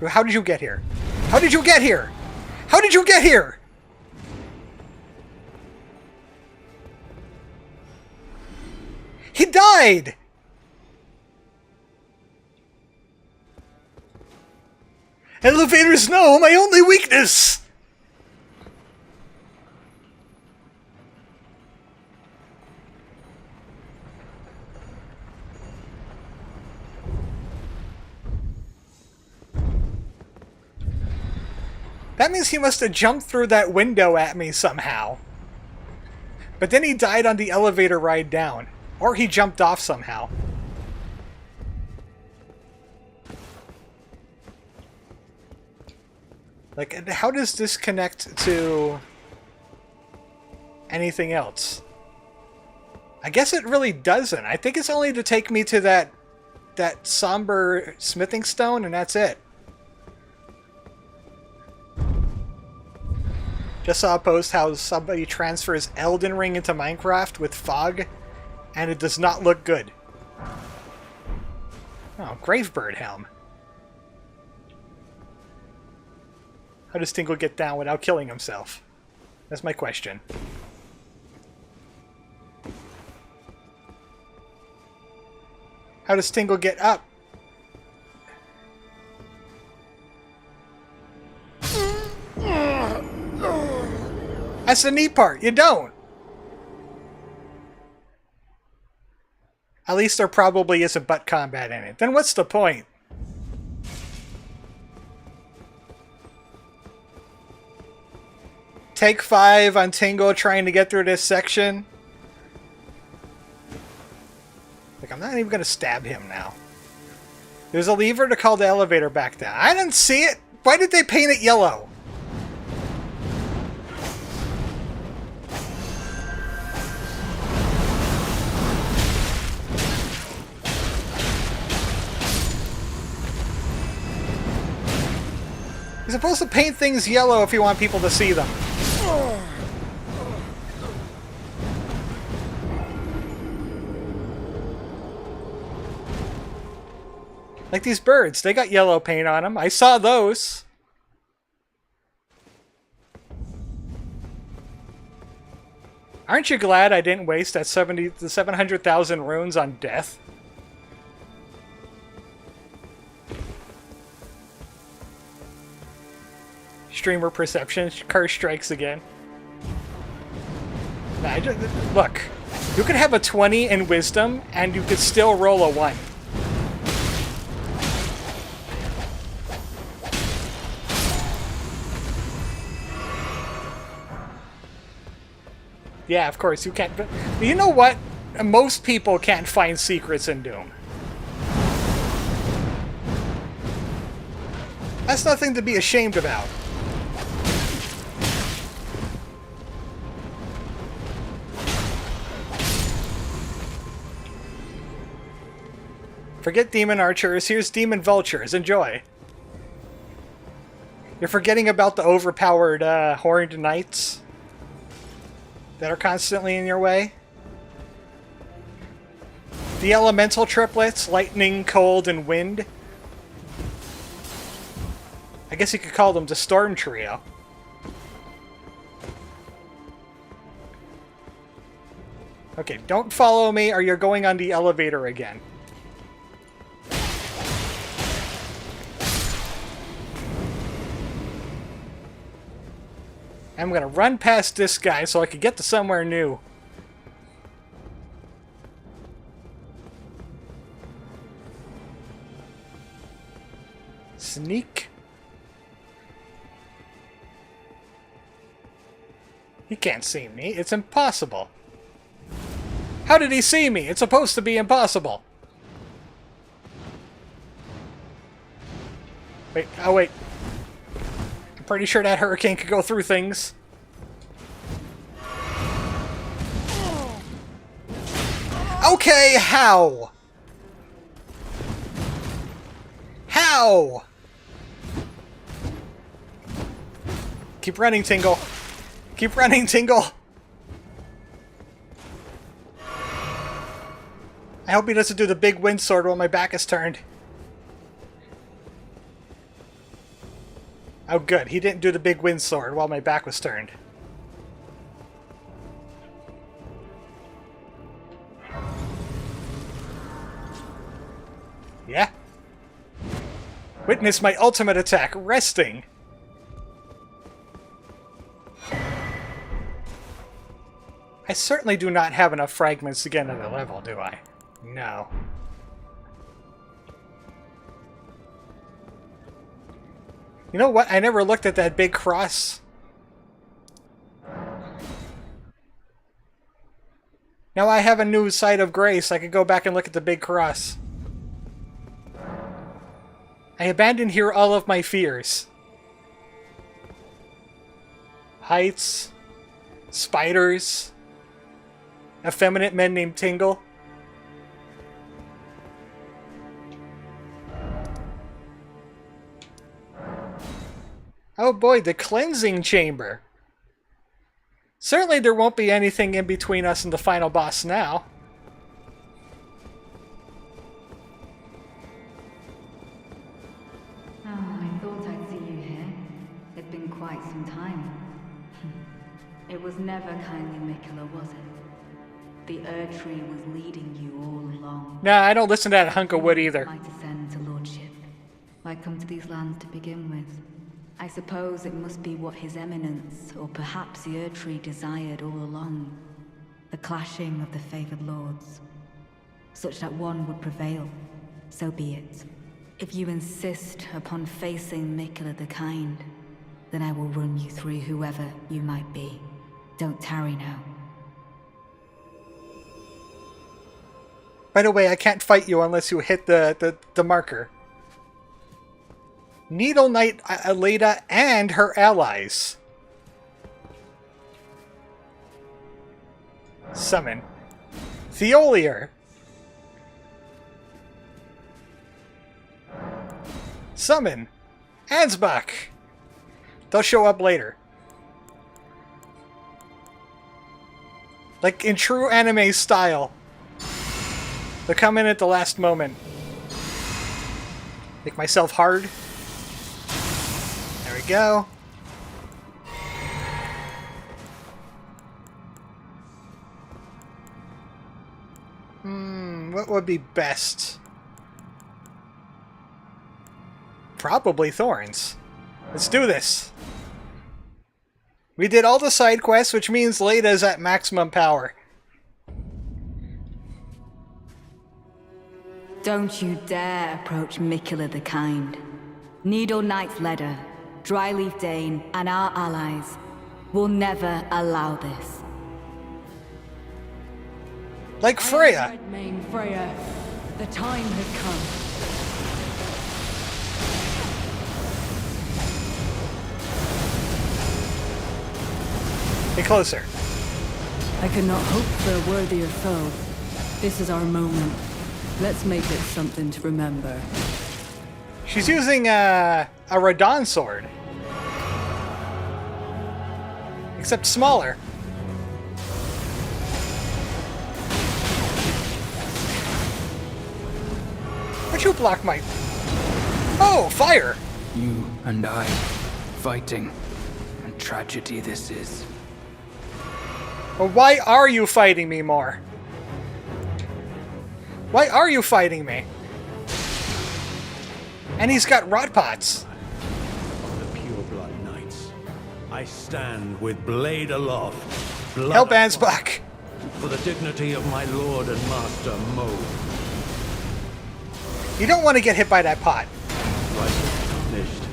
How did you get here? How did you get here? How did you get here? He died! Elevators, no! My only weakness! That means he must have jumped through that window at me somehow. But then he died on the elevator ride down. Or he jumped off somehow. Like, how does this connect to anything else? I guess it really doesn't. I think it's only to take me to that somber smithing stone, and that's it. Just saw a post how somebody transfers Elden Ring into Minecraft with fog, and it does not look good. Oh, Gravebird Helm. How does Tingle get down without killing himself? That's my question. How does Tingle get up? That's the neat part. You don't. At least there probably isn't butt combat in it. Then what's the point? Take 5 on Tingle trying to get through this section. Like, I'm not even going to stab him now. There's a lever to call the elevator back down. I didn't see it. Why did they paint it yellow? You're supposed to paint things yellow if you want people to see them. Like these birds, they got yellow paint on them. I saw those. Aren't you glad I didn't waste that 700,000 runes on death? Streamer perception, curse strikes again. Nah, look, you could have a 20 in wisdom and you could still roll a 1. Yeah, of course, you can't... But you know what? Most people can't find secrets in Doom. That's nothing to be ashamed about. Forget demon archers, here's demon vultures. Enjoy. You're forgetting about the overpowered horned knights that are constantly in your way. The elemental triplets, lightning, cold, and wind. I guess you could call them the Storm Trio. Okay, don't follow me or you're going on the elevator again. I'm gonna run past this guy so I can get to somewhere new. Sneak. He can't see me. It's impossible. How did he see me? It's supposed to be impossible. Wait, oh wait. I'm pretty sure that hurricane could go through things. Okay, how? How? Keep running, Tingle. Keep running, Tingle. I hope he doesn't do the big wind sword while my back is turned. Oh good, he didn't do the big wind sword while my back was turned. Yeah? Witness my ultimate attack, resting! I certainly do not have enough fragments to get another level, do I? No. You know what? I never looked at that big cross. Now I have a new sight of grace. I could go back and look at the big cross. I abandon here all of my fears. Heights. Spiders. Effeminate men named Tingle. Oh boy, the cleansing chamber. Certainly there won't be anything in between us and the final boss now. Oh, I thought I'd see you here. It'd been quite some time. It was never kindly Miquella, was it? The Erdtree was leading you all along. Nah, I don't listen to that hunk of wood either. Might ascend to lordship. Why come to these lands to begin with? I suppose it must be what His Eminence, or perhaps the Erdtree desired all along. The clashing of the favored lords. Such that one would prevail. So be it. If you insist upon facing Miquella the Kind, then I will run you through whoever you might be. Don't tarry now. By the way, I can't fight you unless you hit the marker. Needle Knight Aleda and her allies. Summon. Theolier. Summon. Ansbach. They'll show up later. Like in true anime style. They'll come in at the last moment. Make myself hard. There we go. What would be best? Probably thorns. Let's do this. We did all the side quests, which means Leda's at maximum power. Don't you dare approach Miquella the Kind. Needle Knight's Leda, Dryleaf Dane, and our allies will never allow this. Like Freya. Red Mane Freya, the time has come. Get closer. I could not hope for a worthier foe. This is our moment. Let's make it something to remember. She's using a Radon sword. Except smaller. Would you block my... Oh, fire! You and I, fighting. And tragedy this is. Well, why are you fighting me more? Why are you fighting me? And he's got rot pots. The Pureblood Knights. I stand with blade aloft. Hellband's back. For the dignity of my lord and master, Mo. You don't want to get hit by that pot. Rightly punished.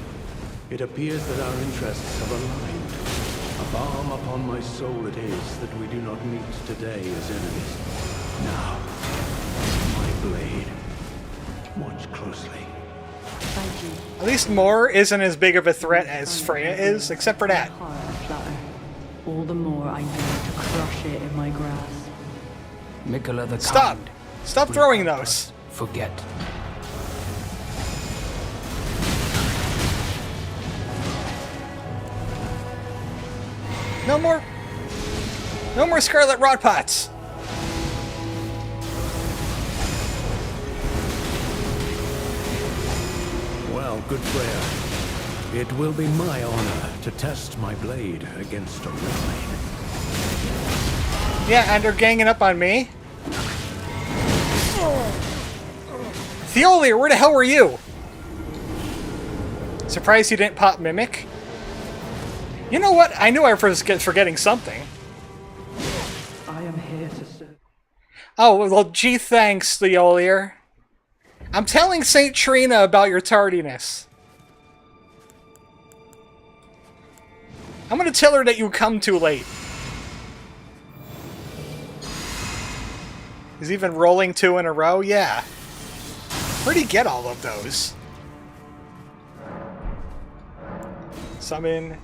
It appears that our interests have aligned. A balm upon my soul it is that we do not meet today as enemies. Now, my blade. Watch closely. Thank you. At least Moore isn't as big of a threat as Freya is, except for that. Heart a flutter. All the more I need to crush it in my grasp. Mikola the Stop! Kind. Stop will throwing help those. us Forget. No more... No more Scarlet Rot Pots! Well, good Freya. It will be my honor to test my blade against a Redmane. Yeah, and they're ganging up on me. Theolia, where the hell were you? Surprised you didn't pop Mimic? You know what? I knew I was forgetting something. I am here to serve. Oh, well, gee thanks, Theolia. I'm telling Saint Trina about your tardiness. I'm gonna tell her that you come too late. He's even rolling 2 in a row? Yeah. Where'd he get all of those? Summon.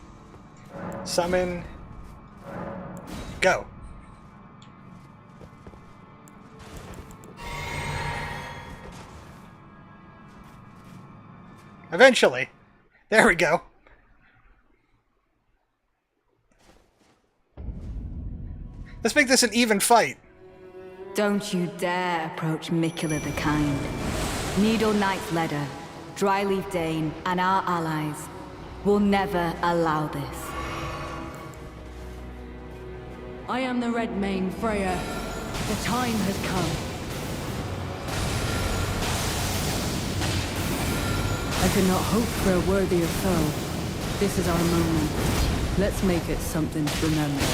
Summon. Go. Eventually. There we go. Let's make this an even fight. Don't you dare approach Mikola the Kind. Needle Knight's Leader, Dryleaf Dane, and our allies will never allow this. I am the Red Mane Freya. The time has come. I could not hope for a worthier foe. This is our moment. Let's make it something to remember.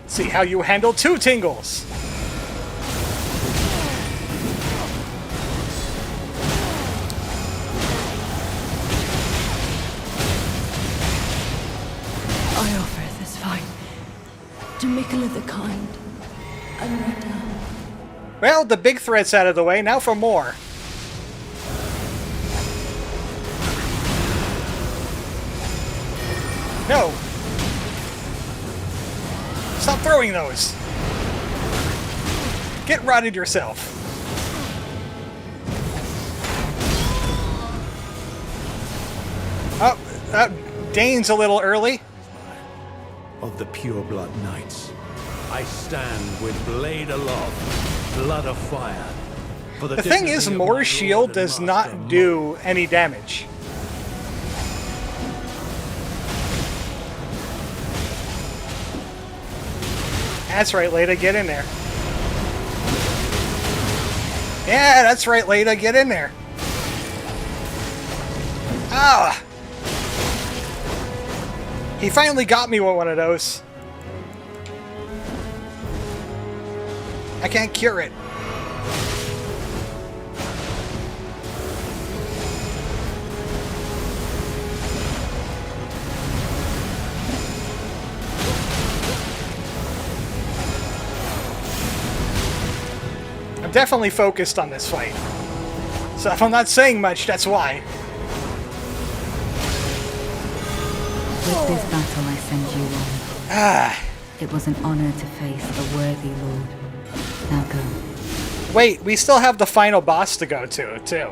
See how you handle 2 tingles. I offer this fight to Mikola the Kind and Retta. Well, the big threat's out of the way. Now for more. No. Stop throwing those. Get rotted yourself. Oh, Dane's a little early. Of the Pureblood Knights. I stand with blade aloft, blood of fire. For The thing is, dignity of my Moore's lord shield and does master, not do any damage. That's right, Leda, get in there. Yeah, that's right, Leda, get in there. Ah! He finally got me with one of those. I can't cure it. definitely focused on this fight. So if I'm not saying much, that's why. With this battle I send you on. It was an honor to face a worthy lord. Now go. Wait, we still have the final boss to go to, too.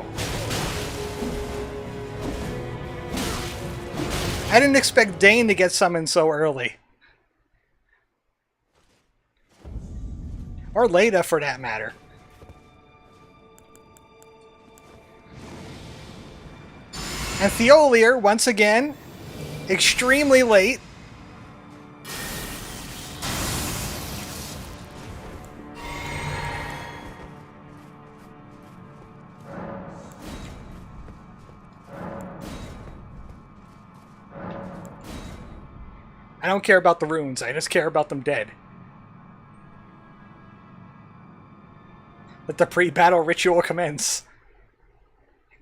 I didn't expect Dane to get summoned so early. Or Leda, for that matter. And Theolier, once again, extremely late. I don't care about the runes, I just care about them dead. Let the pre-battle ritual commence.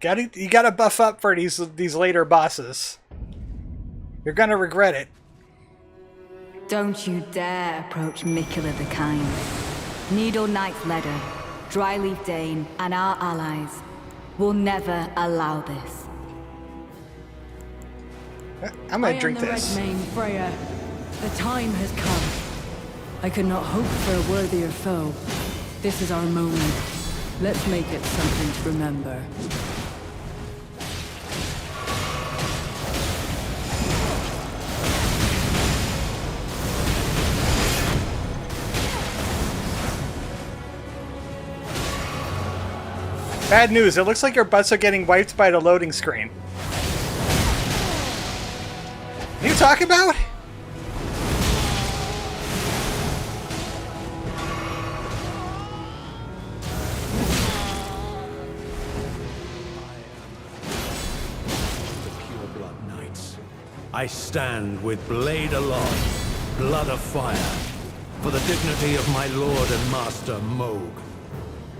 You gotta buff up for these later bosses. You're gonna regret it. Don't you dare approach Mikula the Kind. Needle Knight's Ledder, Dryleaf Dane, and our allies will never allow this. I'm gonna drink this. I am the Red Mane Freya. The time has come. I could not hope for a worthier foe. This is our moment. Let's make it something to remember. Bad news, it looks like your butts are getting wiped by the loading screen. What are you talking about? I stand with blade aloft, blood of fire, for the dignity of my lord and master, Moog.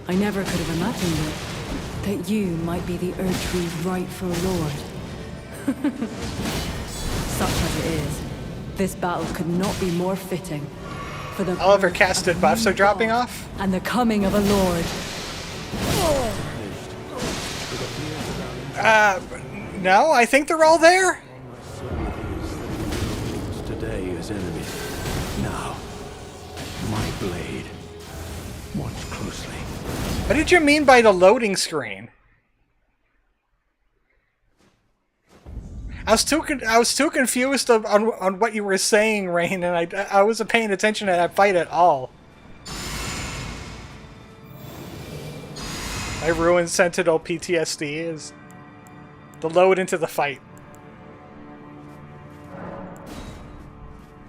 I never could have imagined it. That you might be the Erdtree's rightful lord. Such as it is, this battle could not be more fitting. For the All of her casted buffs are dropping off? and the coming of a lord. No, I think they're all there. Today is enemies. Now, my blade. Watch closely. What did you mean by the loading screen? I was too confused on what you were saying, Rain, and I wasn't paying attention to that fight at all. My ruined Sentinel PTSD is the load into the fight.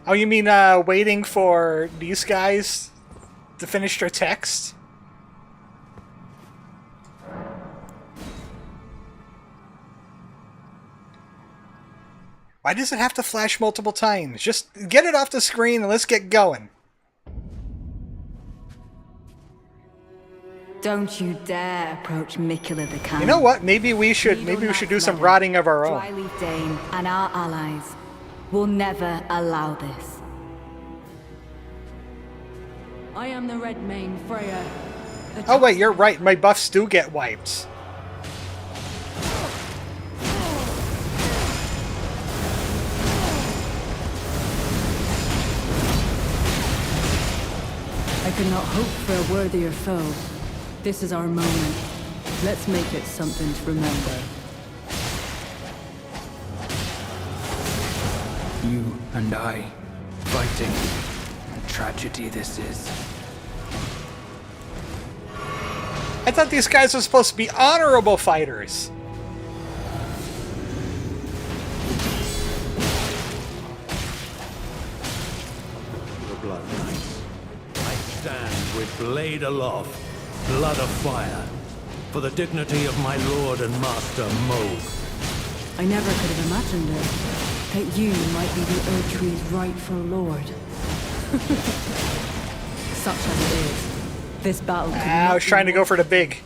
Oh, you mean waiting for these guys to finish their text? Why does it have to flash multiple times? Just get it off the screen and let's get going. Don't you dare approach Mikula the Kind. You know what? Maybe we should do some rotting of our own. Dryleaf Dane and our allies will never allow this. I am the Red Mane Freya. Oh wait, you're right. My buffs do get wiped. I could not hope for a worthier foe. This is our moment. Let's make it something to remember. You and I, fighting. And tragedy this is. I thought these guys were supposed to be honorable fighters. The Blood Knights. I stand with blade aloft, blood of fire, for the dignity of my lord and master, Moog. I never could have imagined it. That you might be the Erdtree's rightful lord. Such as it is, this battle could I not was be trying to go more for the big.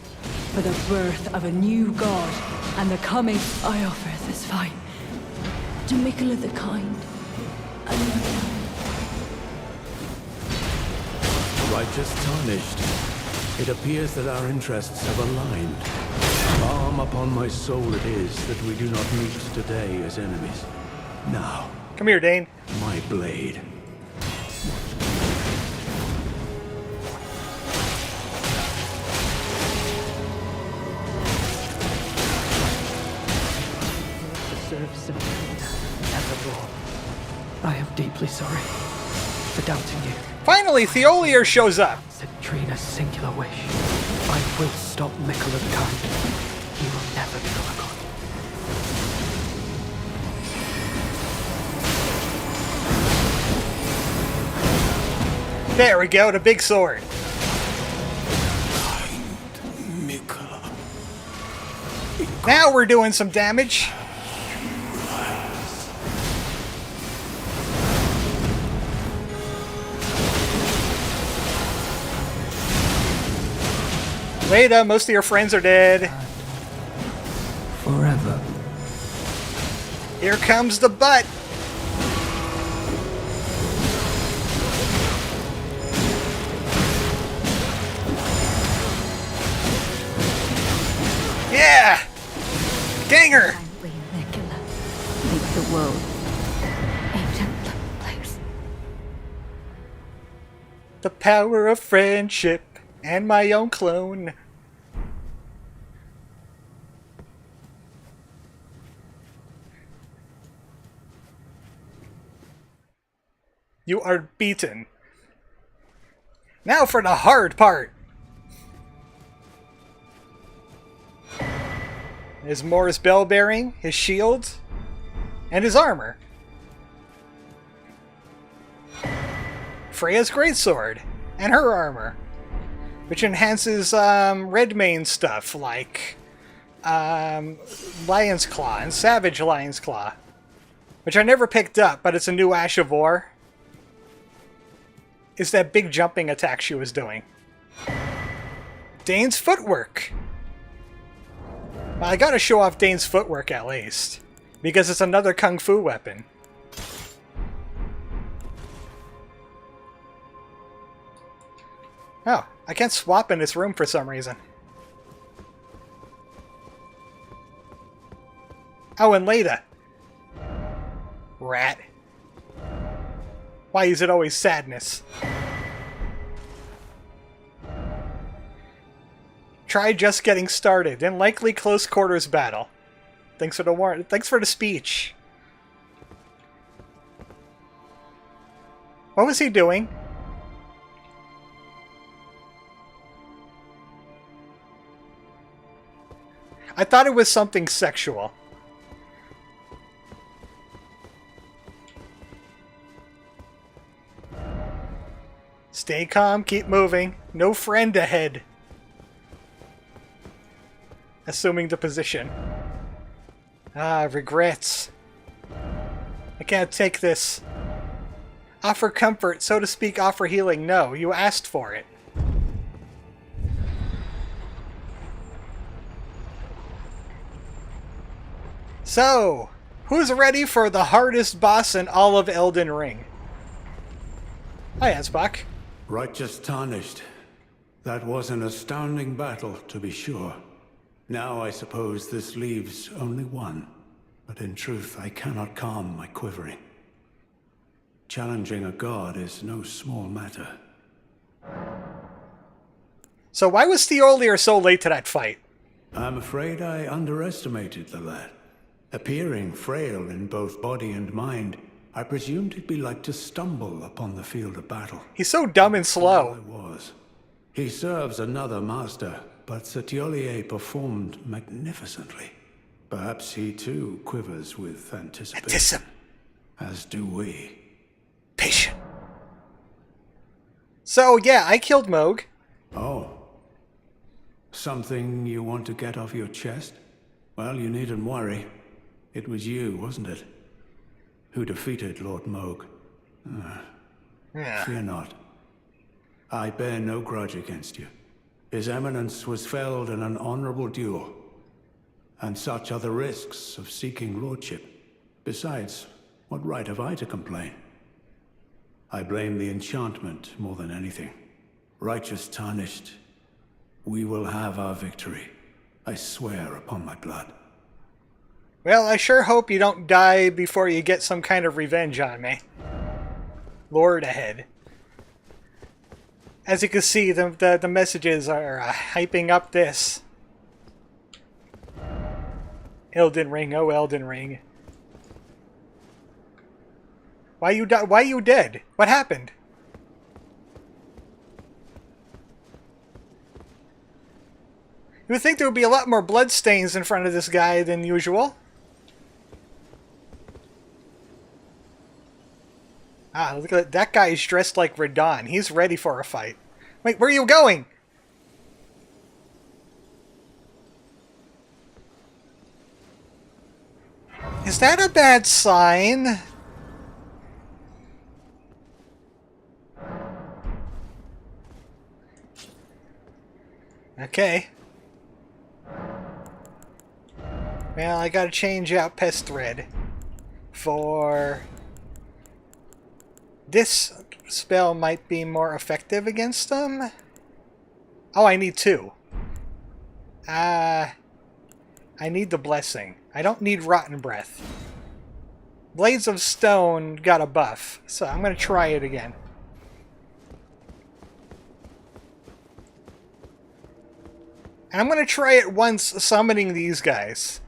for the birth of a new god and the coming. I offer this fight to Mikula the Kind and Righteous tarnished. It appears that our interests have aligned. Balm upon my soul it is that we do not meet today as enemies. Now, Come here, Dane. my blade. Deserve Sabrina, evermore. I am deeply sorry for doubting you. Finally, Theolier shows up. Said Trina's singular wish. I will stop Mickle of Kind. He will never become a god. There we go, the big sword. Now we're doing some damage. Wait, most of your friends are dead. Forever. Here comes the butt. Yeah! Ganger! Kindly, Nicola, make the world a gentler place. The power of friendship and my own clone. You are beaten. Now for the hard part. There's Morris bell bearing, his shield, and his armor. Freya's greatsword and her armor, which enhances Redmane stuff like Lion's Claw and Savage Lion's Claw, which I never picked up, but it's a new Ash of War. Is that big jumping attack she was doing. Dane's footwork. Well, I gotta show off Dane's footwork at least, because it's another kung fu weapon. Oh, I can't swap in this room for some reason. Oh, and Leda. Rat. Why is it always sadness? Try just getting started. In likely close quarters battle. Thanks for the warrant. Thanks for the speech. What was he doing? I thought it was something sexual. Stay calm, keep moving. No friend ahead. Assuming the position. Ah, regrets. I can't take this. Offer comfort, so to speak, offer healing. No, you asked for it. So, who's ready for the hardest boss in all of Elden Ring? Hi, Ansbach. Righteous tarnished. That was an astounding battle, to be sure. Now I suppose this leaves only one. But in truth, I cannot calm my quivering. Challenging a god is no small matter. So why was Theolier so late to that fight? I'm afraid I underestimated the lad. Appearing frail in both body and mind, I presumed he'd be like to stumble upon the field of battle. He's so dumb and slow. I was. He serves another master, but Setiolier performed magnificently. Perhaps he too quivers with anticipation. As do we. Patient. So yeah, I killed Moog. Oh. Something you want to get off your chest? Well, you needn't worry. It was you, wasn't it? Who defeated Lord Moog. Yeah. Fear not. I bear no grudge against you. His Eminence was felled in an honorable duel. And such are the risks of seeking lordship. Besides, what right have I to complain? I blame the enchantment more than anything. Righteous tarnished. We will have our victory. I swear upon my blood. Well, I sure hope you don't die before you get some kind of revenge on me. Lord ahead. As you can see, the messages are hyping up this. Elden Ring, oh Elden Ring. Why you dead? What happened? You would think there would be a lot more bloodstains in front of this guy than usual. Ah, look at that guy is dressed like Radon. He's ready for a fight. Wait, where are you going? Is that a bad sign? Okay. Well, I gotta change out Pest Thread for... This spell might be more effective against them. Oh, I need 2. I need the Blessing. I don't need Rotten Breath. Blades of Stone got a buff, so I'm gonna try it again. And I'm gonna try it once summoning these guys.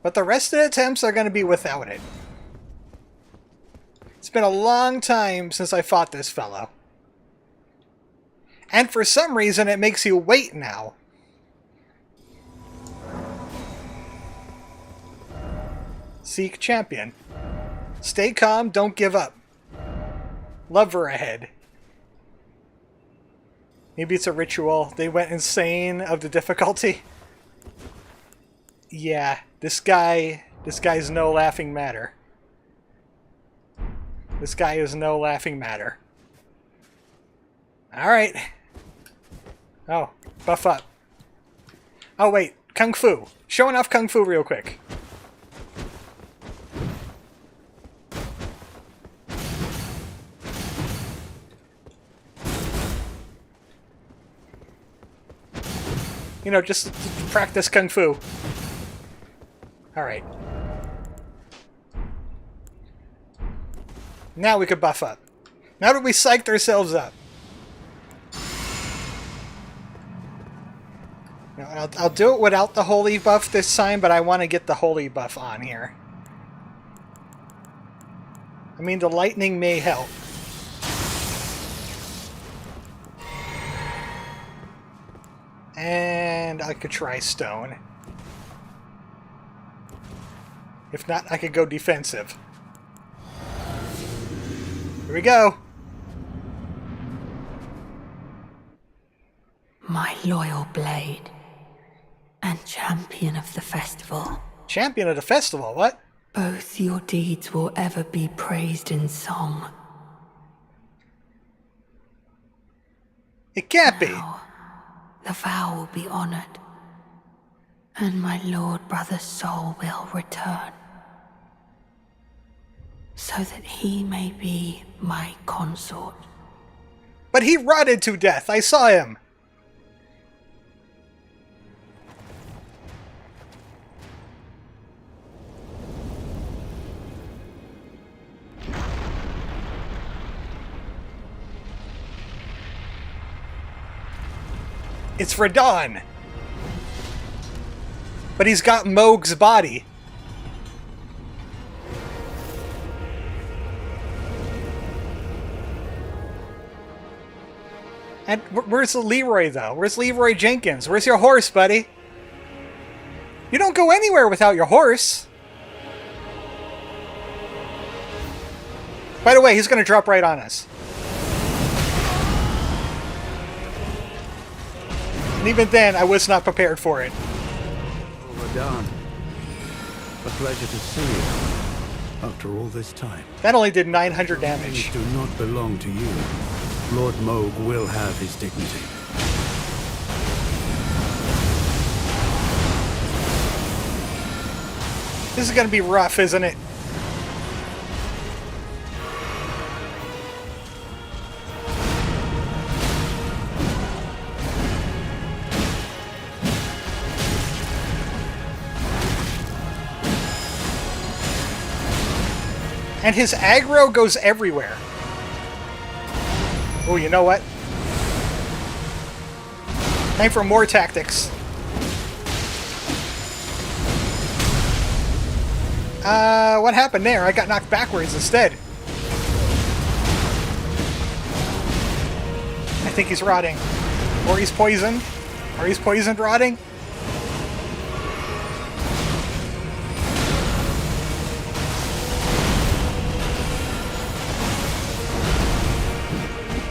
But the rest of the attempts are gonna be without it. It's been a long time since I fought this fellow. And for some reason it makes you wait now. Seek champion. Stay calm, don't give up. Lover ahead. Maybe it's a ritual. They went insane of the difficulty. Yeah, this guy's no laughing matter. This guy is no laughing matter. Alright. Oh, buff up. Oh wait, Kung Fu. Showing off Kung Fu real quick. You know, just practice Kung Fu. Alright. Now we could buff up. Now that we psyched ourselves up. Now, I'll do it without the holy buff this time, but I want to get the holy buff on here. I mean, the lightning may help. And I could try stone. If not, I could go defensive. Here we go. My loyal blade and champion of the festival. Champion of the festival, what? Both your deeds will ever be praised in song. It can't be. Now, the vow will be honored, and my lord brother's soul will return, so that he may be my consort. But he rotted to death. I saw him. It's Radon. But he's got Moog's body. And where's Leroy, though? Where's Leroy Jenkins? Where's your horse, buddy? You don't go anywhere without your horse. By the way, he's going to drop right on us. And even then, I was not prepared for it. Radon, a pleasure to see you after all this time. That only did 900 damage. These do not belong to you. Lord Moog will have his dignity. This is going to be rough, isn't it? And his aggro goes everywhere. Oh, you know what? Time for more tactics. What happened there? I got knocked backwards instead. I think he's rotting. Or he's poisoned. Or he's poisoned rotting.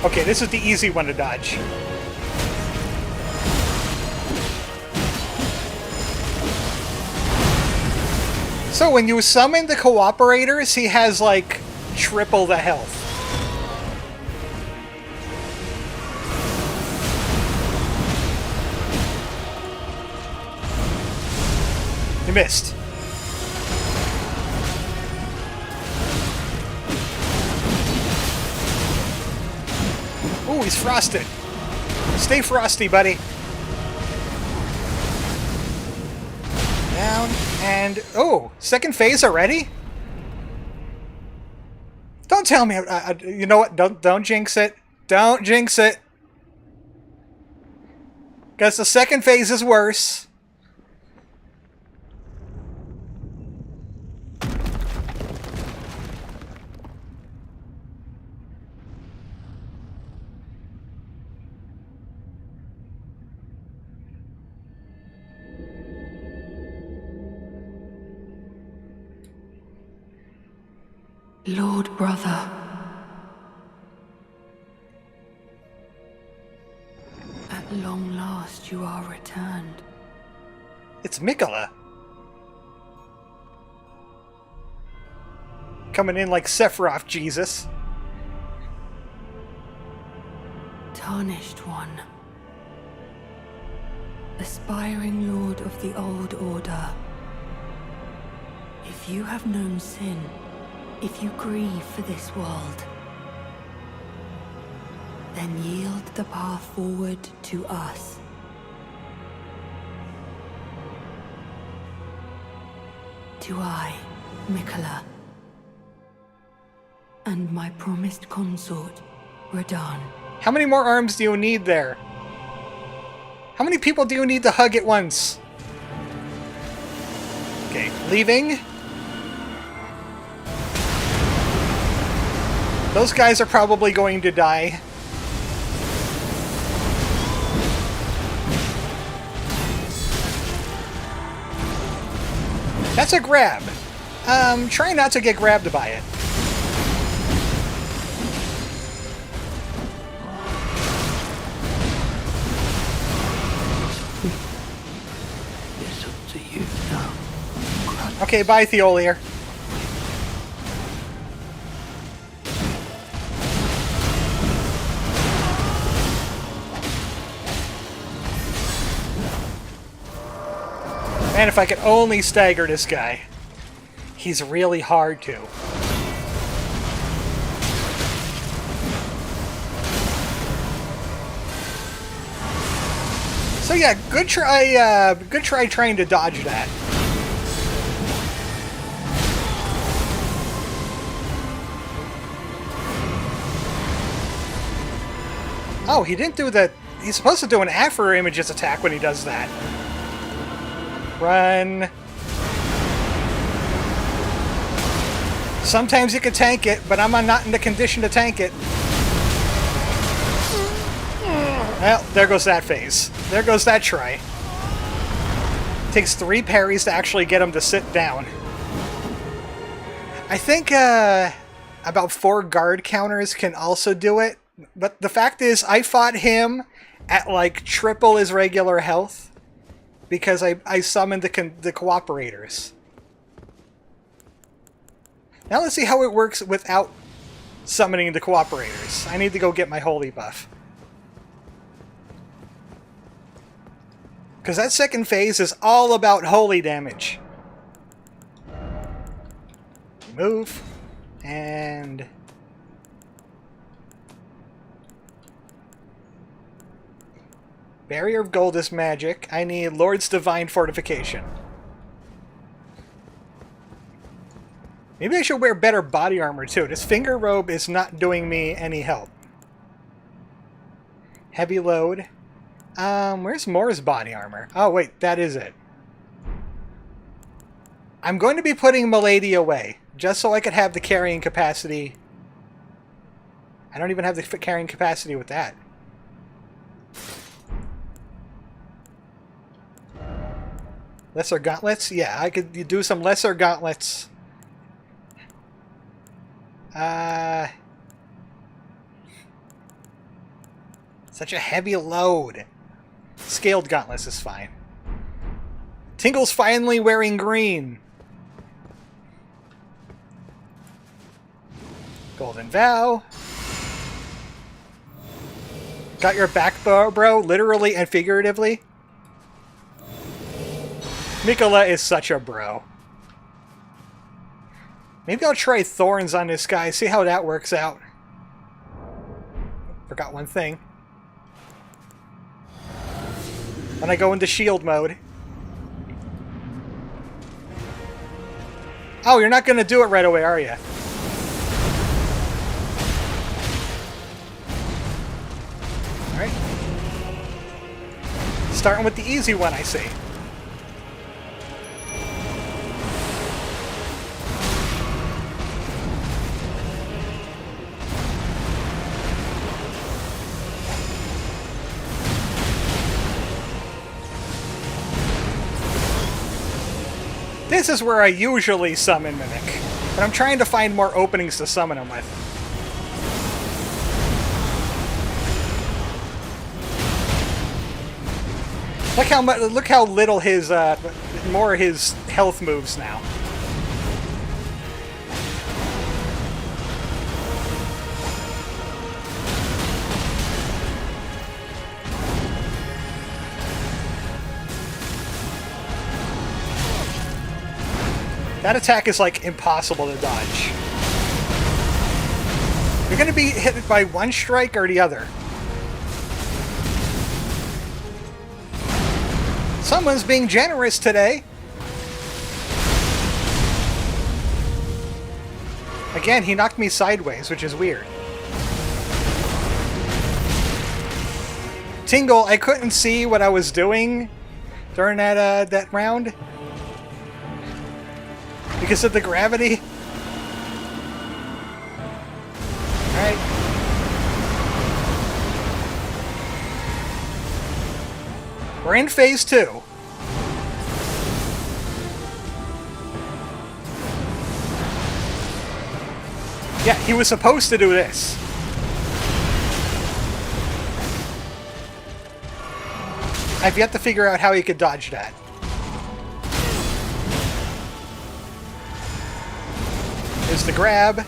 Okay, this is the easy one to dodge. So when you summon the cooperators, he has like triple the health. You missed. Ooh, he's frosted. Stay frosty, buddy. Down and... Oh, second phase already? Don't tell me... you know what? Don't jinx it. Don't jinx it. Because the second phase is worse. Lord brother. At long last you are returned. It's Mikola. Coming in like Sephiroth, Jesus. Tarnished one. Aspiring lord of the old order. If you have known sin, if you grieve for this world, then yield the path forward to us. To I, Mikola, and my promised consort, Radahn. How many more arms do you need there? How many people do you need to hug at once? Okay, leaving. Those guys are probably going to die. That's a grab. Try not to get grabbed by it. It's up to you now. Okay, bye, Theolier. Man, if I could only stagger this guy. He's really hard to. So yeah, good try trying to dodge that. Oh, he didn't do that. He's supposed to do an after images attack when he does that. Run. Sometimes you can tank it, but I'm not in the condition to tank it. Well, there goes that phase. There goes that try. Takes 3 parries to actually get him to sit down. I think about 4 guard counters can also do it, but the fact is I fought him at like triple his regular health. Because I summoned the cooperators. Now let's see how it works without summoning the cooperators. I need to go get my holy buff. Because that second phase is all about holy damage. Move. And... Barrier of Gold is magic. I need Lord's Divine Fortification. Maybe I should wear better body armor too. This finger robe is not doing me any help. Heavy load. Where's Moore's body armor? Oh wait, that is it. I'm going to be putting Milady away, just so I could have the carrying capacity. I don't even have the carrying capacity with that. Lesser gauntlets? Yeah, I could do some lesser gauntlets. Such a heavy load. Scaled gauntlets is fine. Tingle's finally wearing green. Golden Vow. Got your back, bro, literally and figuratively. Mikola is such a bro. Maybe I'll try thorns on this guy, see how that works out. Forgot one thing. When I go into shield mode. Oh, you're not going to do it right away, are you? Alright. Starting with the easy one, I see. This is where I usually summon Mimic, but I'm trying to find more openings to summon him with. Look how little his more his health moves now. That attack is, like, impossible to dodge. You're going to be hit by one strike or the other. Someone's being generous today. Again, he knocked me sideways, which is weird. Tingle, I couldn't see what I was doing during that round. Because of the gravity? Alright. We're in phase 2. Yeah, he was supposed to do this. I've yet to figure out how he could dodge that. Is the grab.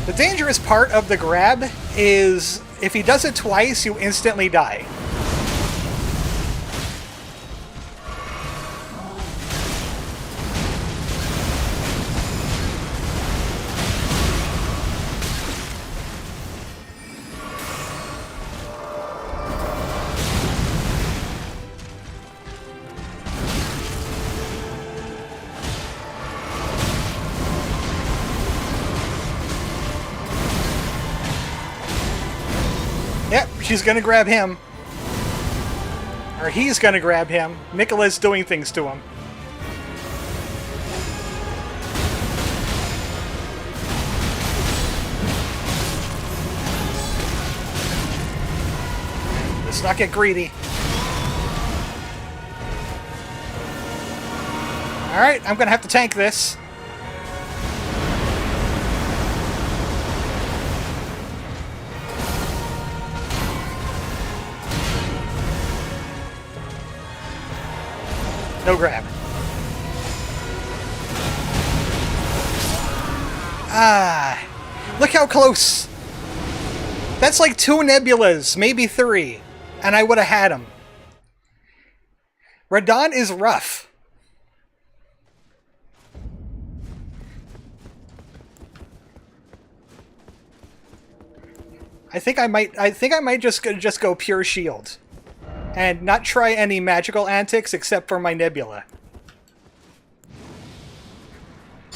The dangerous part of the grab is if he does it twice, you instantly die. Yep, she's gonna grab him. Or he's gonna grab him. Mikola's doing things to him. Let's not get greedy. Alright, I'm gonna have to tank this. No grab. Ah, look how close. That's like 2 nebulas, maybe 3, and I would have had him. Radon is rough. I think I might just go pure shield. And not try any magical antics except for my nebula.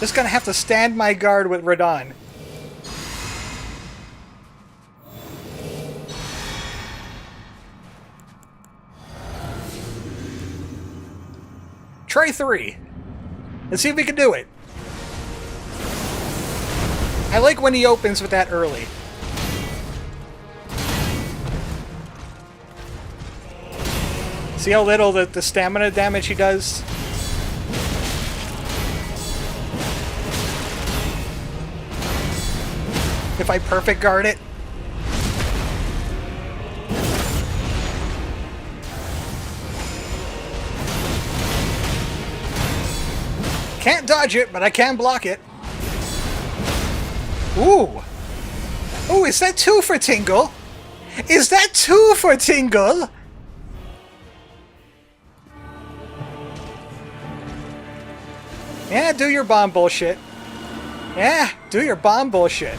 Just gonna have to stand my guard with Radon. Try 3. Let's see if we can do it. I like when he opens with that early. See how little the stamina damage he does? If I perfect guard it. Can't dodge it, but I can block it. Ooh. Ooh, is that 2 for Tingle? Is that 2 for Tingle? Yeah, do your bomb bullshit. Yeah, do your bomb bullshit.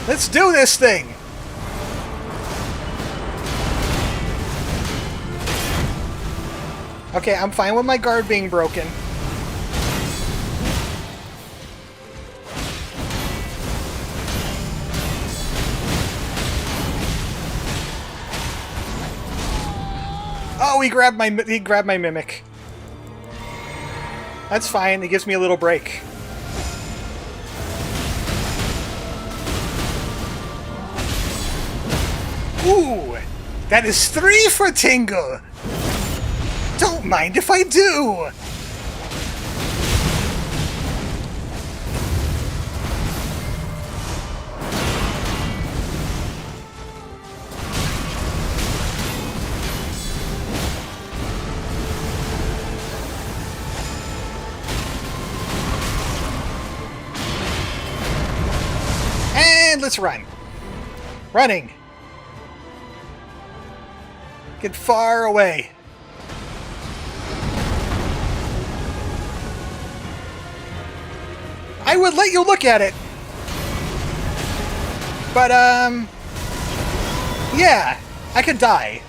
Let's do this thing! Okay, I'm fine with my guard being broken. Oh, he grabbed my mimic. That's fine. It gives me a little break. Ooh, that is 3 for Tingle. Don't mind if I do. And let's run. Running. Get far away. I would let you look at it. But, yeah, I could die.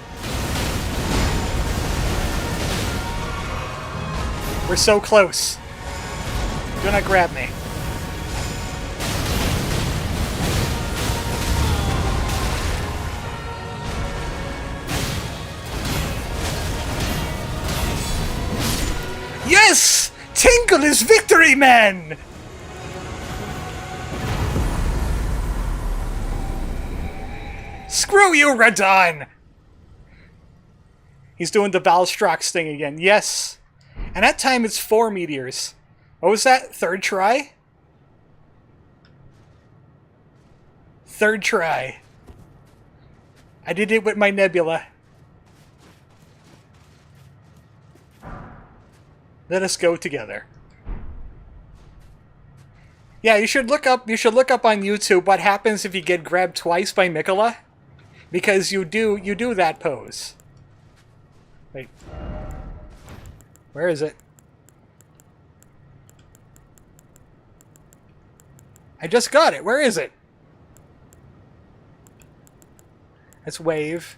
We're so close. Do not grab me. Yes! Tingle is victory, man! Screw you, Radon! He's doing the Valstrox thing again. Yes. And that time it's 4 meteors. What was that? 3rd try? 3rd try. I did it with my nebula. Let us go together. Yeah, you should look up on YouTube what happens if you get grabbed twice by Mikola. Because you do that pose. Wait. Where is it? I just got it. Where is it? Let's wave.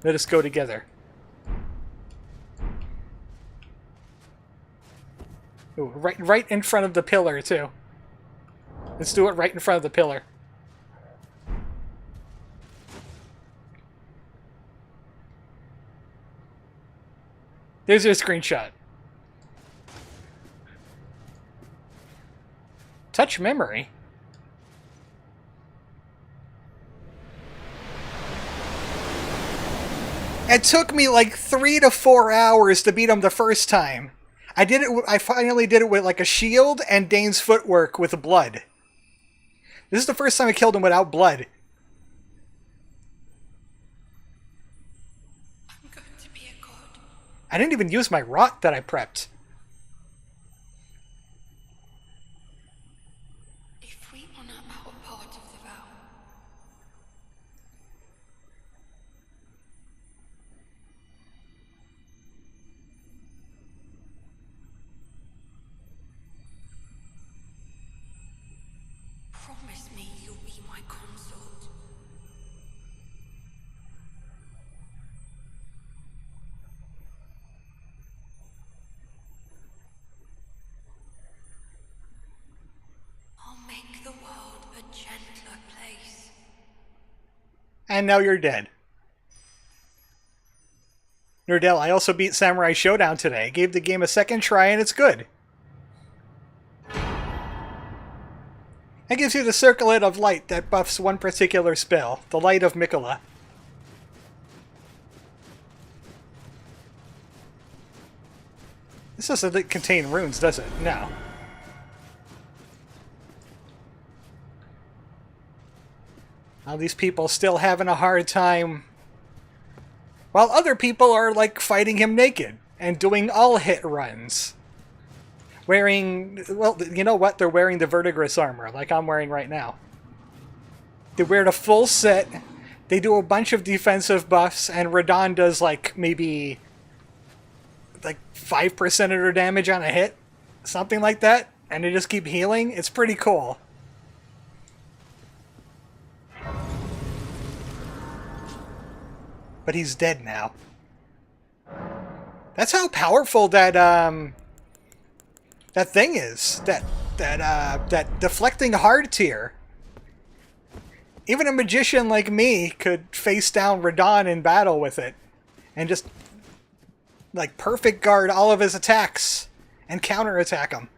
Let us go together. Ooh, right in front of the pillar, too. Let's do it right in front of the pillar. There's your screenshot. Touch memory? It took me like 3 to 4 hours to beat him the first time. I finally did it with like a shield and Dane's footwork with blood. This is the first time I killed him without blood. I'm going to be a god. I didn't even use my rot that I prepped. If we honor our part of the vow, promise me you'll be my consort. And now you're dead. Nordell, I also beat Samurai Showdown today. Gave the game a second try and it's good. That gives you the circlet of light that buffs one particular spell, the Light of Mikola. This doesn't contain runes, does it? No. All these people still having a hard time, while other people are like fighting him naked and doing all hit runs. Wearing, well, you know what? They're wearing the Verdigris armor, like I'm wearing right now. They wear the full set, they do a bunch of defensive buffs, and Radahn does like maybe like 5% of their damage on a hit. Something like that. And they just keep healing. It's pretty cool. But he's dead now. That's how powerful that that thing is. That deflecting hard tier. Even a magician like me could face down Radahn in battle with it and just like perfect guard all of his attacks and counterattack him.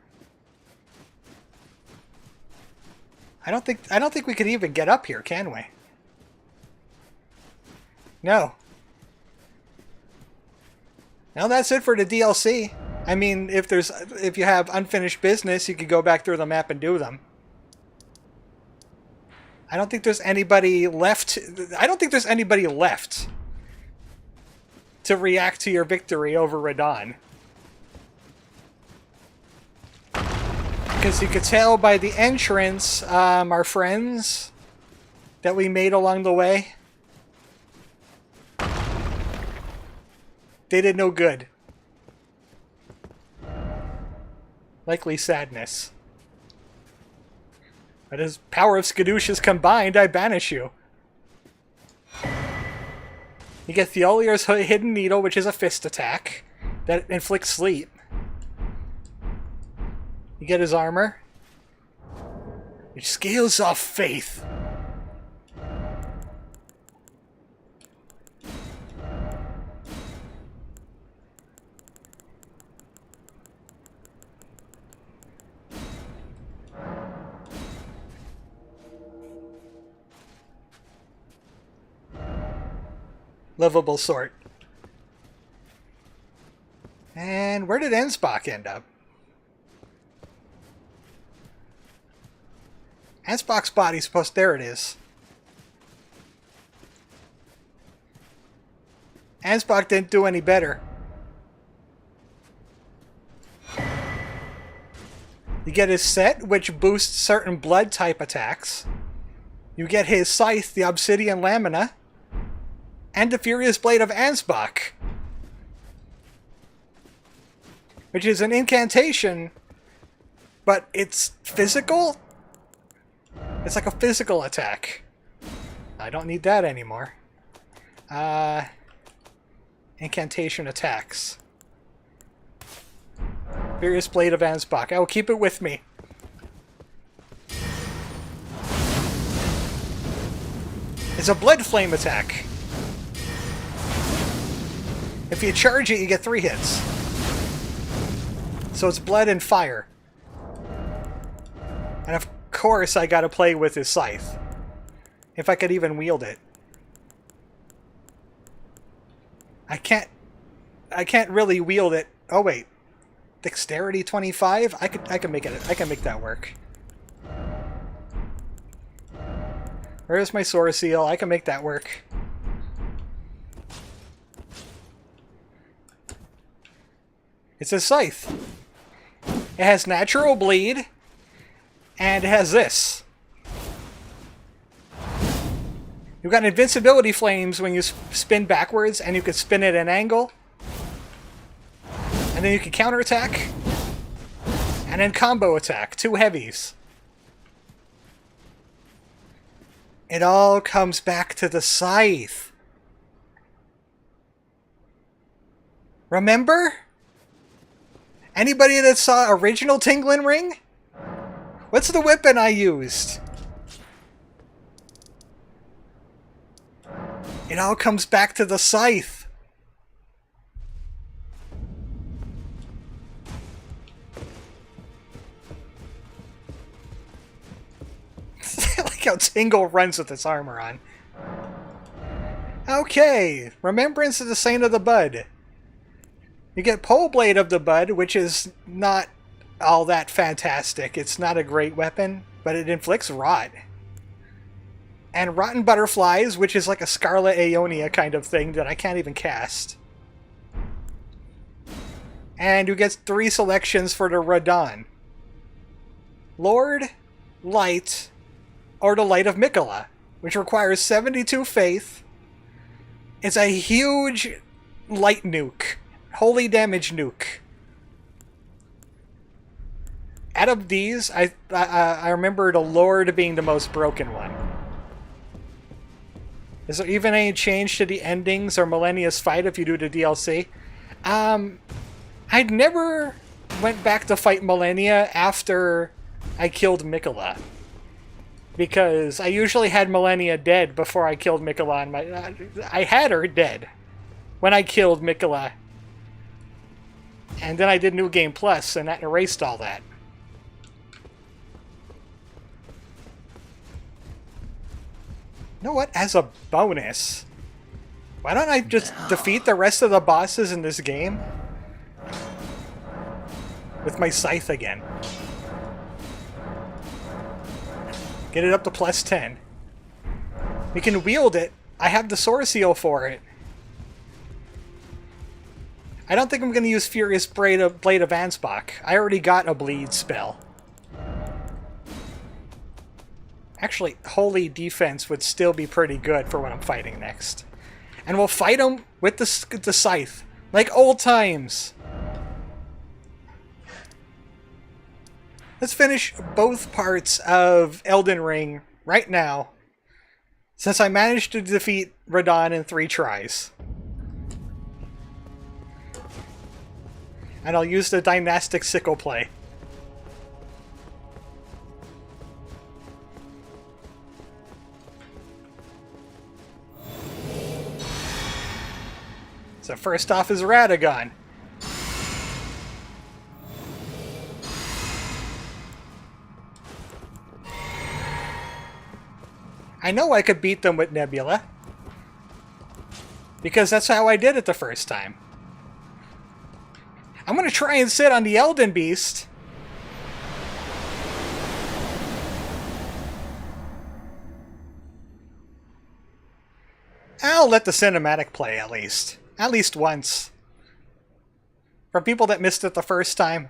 I don't think we could even get up here, can we? No. Now that's it for the DLC. I mean, if you have unfinished business, you could go back through the map and do them. I don't think there's anybody left. I don't think there's anybody left to react to your victory over Radahn. Because you could tell by the entrance, our friends that we made along the way, they did no good. Likely sadness. But as power of Skadoosh combined, I banish you. You get Theoliar's Hidden Needle, which is a fist attack that inflicts sleep. You get his armor, which scales off faith. Livable sort. And where did Ansbach end up? Ansbach's body's supposed... There it is. Ansbach didn't do any better. You get his set, which boosts certain blood type attacks. You get his Scythe, the Obsidian Lamina, and the Furious Blade of Ansbach, which is an incantation, but it's physical? It's like a physical attack. I don't need that anymore. Incantation attacks. Furious Blade of Ansbach. I will keep it with me. It's a Blood Flame attack. If you charge it, you get 3 hits. So it's blood and fire. And of course I gotta play with his Scythe. If I could even wield it. I can't really wield it. Oh wait. Dexterity 25? I can make it. I can make that work. Where's my Sword Seal? I can make that work. It's a Scythe. It has natural bleed, and it has this. You've got invincibility flames when you spin backwards, and you can spin at an angle. And then you can counterattack. And then combo attack. 2 heavies. It all comes back to the Scythe. Remember? Anybody that saw original Tinglen Ring? What's the weapon I used? It all comes back to the Scythe. I like how Tingle runs with its armor on. Okay, Remembrance of the Saint of the Bud. You get Pole Blade of the Bud, which is not all that fantastic. It's not a great weapon, but it inflicts rot. And Rotten Butterflies, which is like a Scarlet Aeonia kind of thing that I can't even cast. And you get 3 selections for the Radon. Lord, Light, or the Light of Mikola, which requires 72 faith. It's a huge light nuke. Holy damage nuke. Out of these, I remember the Lord being the most broken one. Is there even any change to the endings or Millennia's fight if you do the DLC? I'd never went back to fight Millennia after I killed Mikola. Because I usually had Millennia dead before I killed Mikola. And I had her dead when I killed Mikola. And then I did New Game Plus, and that erased all that. You know what? As a bonus, why don't I just defeat the rest of the bosses in this game with my Scythe again? Get it up to +10. We can wield it. I have the Sword Seal for it. I don't think I'm going to use Furious Blade of Ansbach. I already got a bleed spell. Actually, Holy Defense would still be pretty good for what I'm fighting next. And we'll fight him with the Scythe. Like old times. Let's finish both parts of Elden Ring right now, since I managed to defeat Radon in 3 tries. And I'll use the Dynastic Sickle play. So first off is Radagon. I know I could beat them with Nebula, because that's how I did it the first time. I'm going to try and sit on the Elden Beast. I'll let the cinematic play at least. At least once. For people that missed it the first time.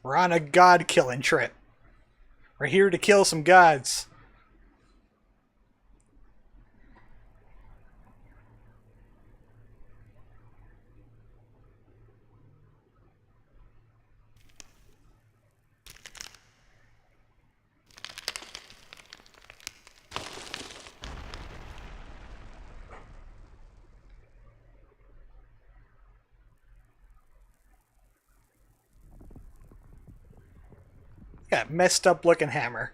We're on a god-killing trip. We're here to kill some gods. Got messed up looking hammer.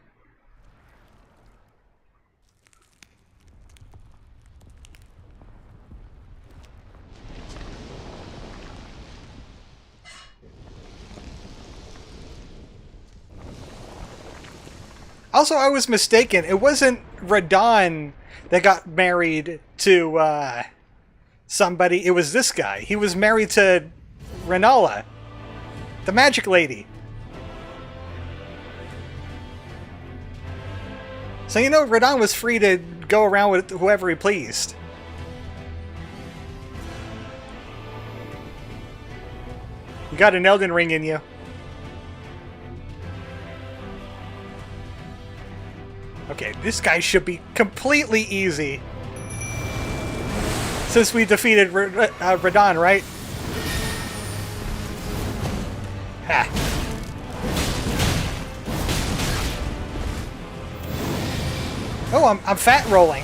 Also, I was mistaken. It wasn't Radon that got married to somebody. It was this guy. He was married to Renala, the magic lady. So, you know, Radon was free to go around with whoever he pleased. You got an Elden Ring in you. Okay, this guy should be completely easy. Since we defeated Radon, right? Ha. Oh, I'm fat rolling.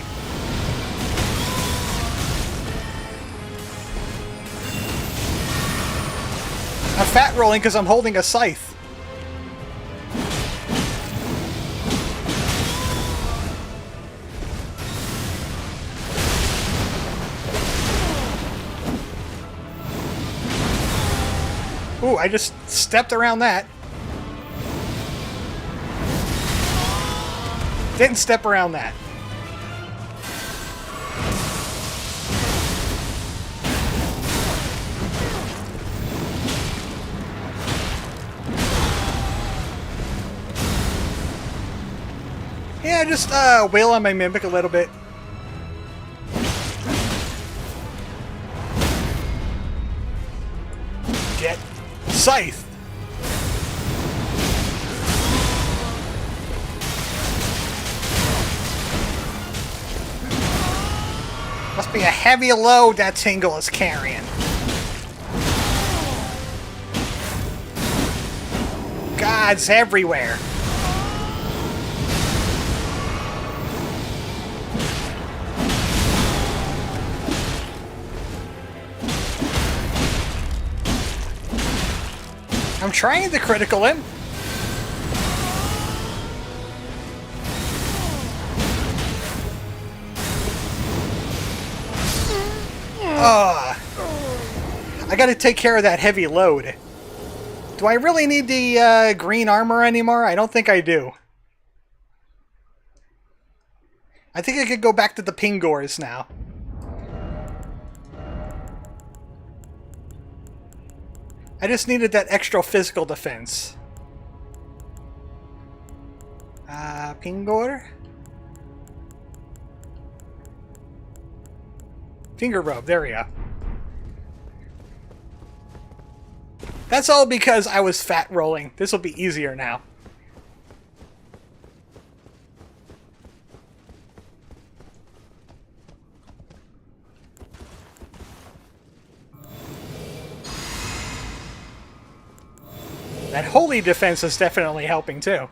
I'm fat rolling because I'm holding a scythe. Ooh, I just stepped around that. Didn't step around that. Yeah, just wail on my Mimic a little bit. Get Scythe! Must be a heavy load that Tingle is carrying. Gods everywhere. I'm trying to critical him. I gotta take care of that heavy load. Do I really need the green armor anymore? I don't think I do. I think I could go back to the Pingors now. I just needed that extra physical defense. Pingor? Finger robe, there we go. That's all because I was fat rolling. This will be easier now. That holy defense is definitely helping too.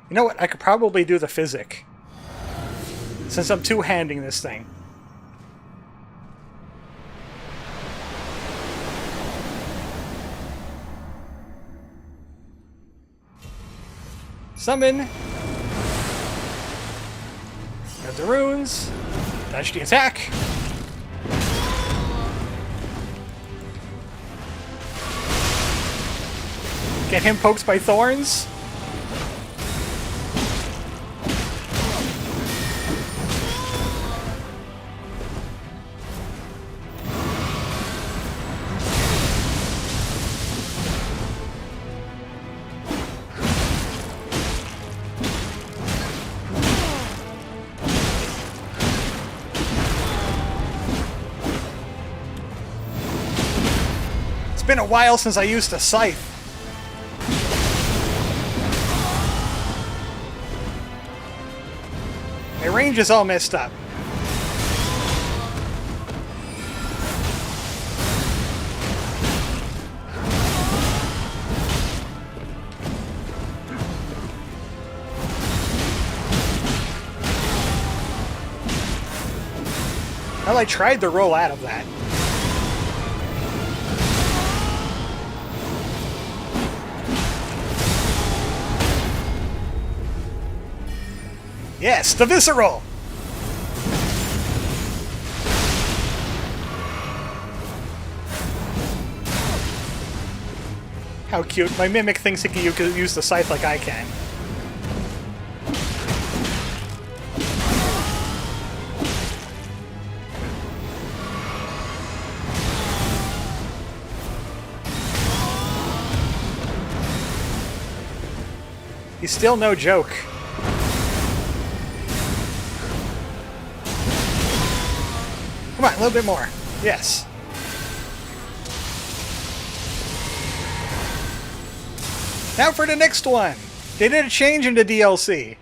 You know what? I could probably do the physic. Since I'm two-handing this thing. Summon. Grab the runes. Dodge the attack. Get him poked by thorns. It's been a while since I used a Scythe. My range is all messed up. Well, I tried to roll out of that. Yes, the visceral! How cute. My Mimic thinks he can use the Scythe like I can. He's still no joke. Come on, a little bit more. Yes. Now for the next one. They did a change in the DLC.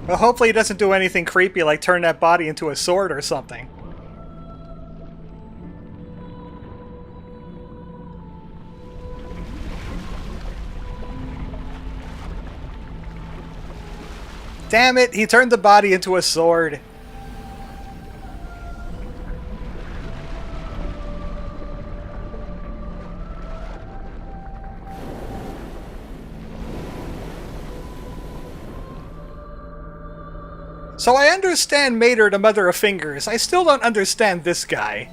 Well, hopefully it doesn't do anything creepy like turn that body into a sword or something. Damn it, he turned the body into a sword. So I understand Mater, the Mother of Fingers. I still don't understand this guy.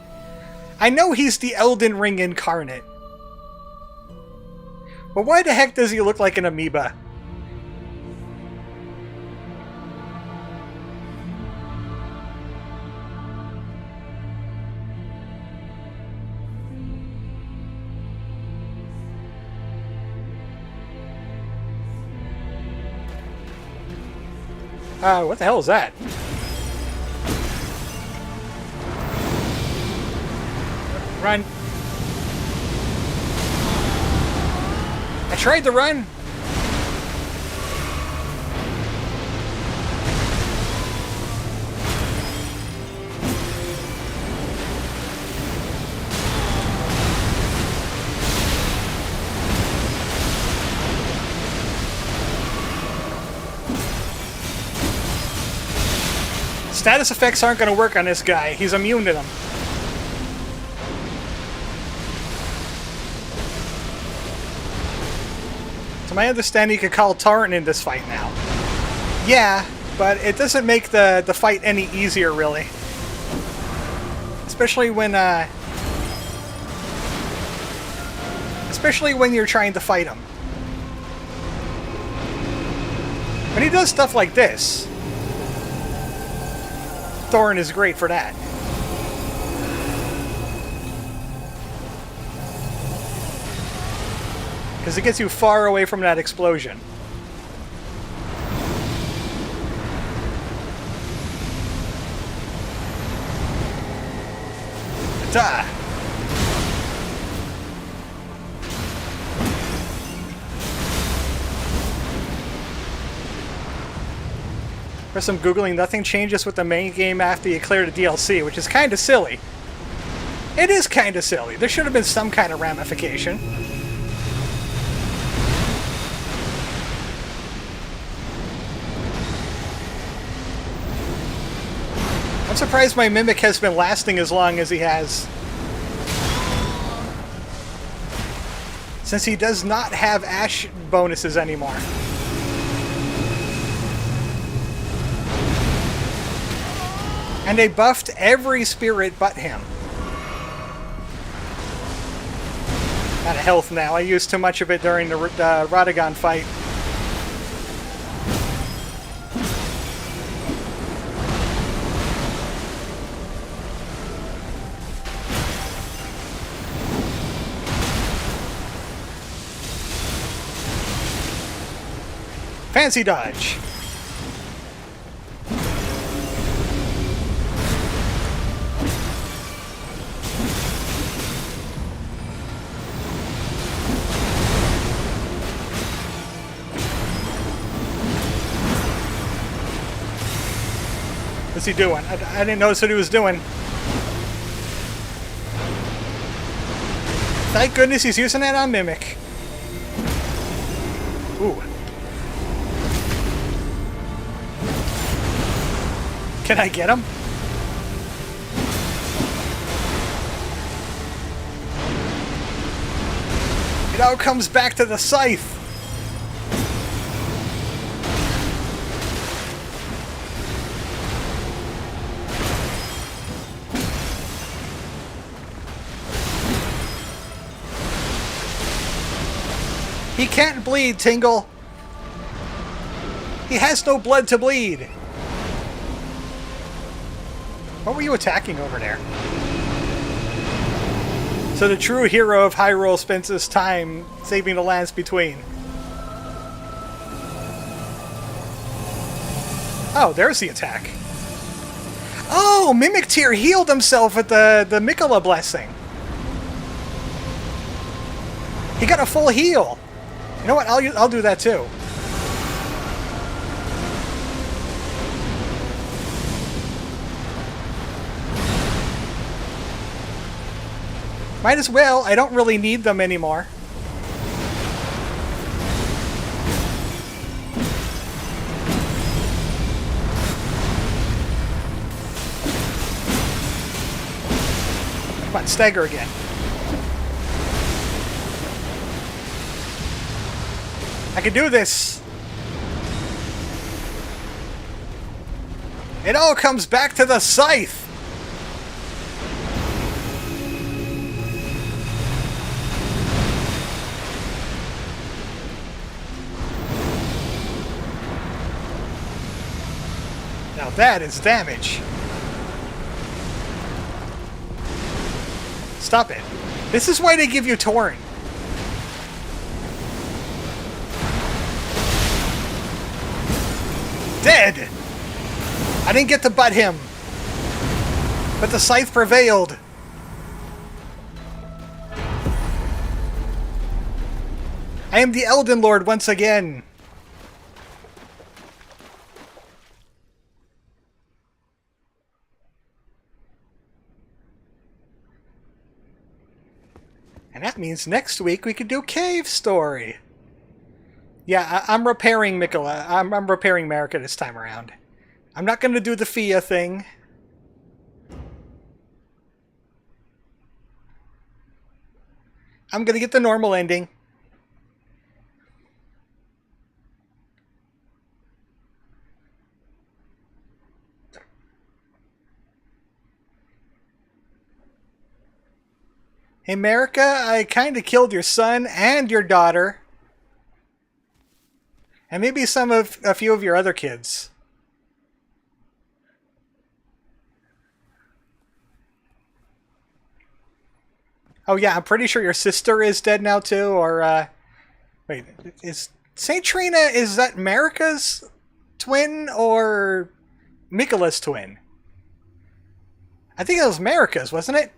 I know he's the Elden Ring incarnate. But why the heck does he look like an amoeba? What the hell is that? Run. I tried to run. Status effects aren't going to work on this guy. He's immune to them. To my understanding, you could call Torrent in this fight now. Yeah, but it doesn't make the fight any easier, really. Especially when you're trying to fight him. When he does stuff like this, Thorin is great for that. Because it gets you far away from that explosion. Ta! For some Googling, nothing changes with the main game after you clear the DLC, which is kind of silly. It is kind of silly. There should have been some kind of ramification. I'm surprised my Mimic has been lasting as long as he has. Since he does not have Ash bonuses anymore. And they buffed every spirit but him. Out of health now. I used too much of it during the Radagon fight. Fancy dodge. What's he doing? I didn't notice what he was doing. Thank goodness he's using that on Mimic. Ooh. Can I get him? It all comes back to the Scythe. He can't bleed, Tingle. He has no blood to bleed. What were you attacking over there? So the true hero of Hyrule spends his time saving the lands between. Oh, there's the attack. Oh, Mimic Tear healed himself with the Mikola blessing. He got a full heal. You know what? I'll do that too. Might as well. I don't really need them anymore. Come on, stagger again. I can do this! It all comes back to the Scythe! Now that is damage. Stop it. This is why they give you Torn. Dead! I didn't get to butt him. But the Scythe prevailed. I am the Elden Lord once again. And that means next week we could do Cave Story. Yeah, I'm repairing Mikola. I'm repairing Marika this time around. I'm not going to do the Fia thing. I'm going to get the normal ending. Hey, Marika, I kind of killed your son and your daughter. And maybe a few of your other kids. Oh yeah, I'm pretty sure your sister is dead now too, or, wait, is Saint Trina, is that Marika's twin, or Mikola's twin? I think it was Marika's, wasn't it?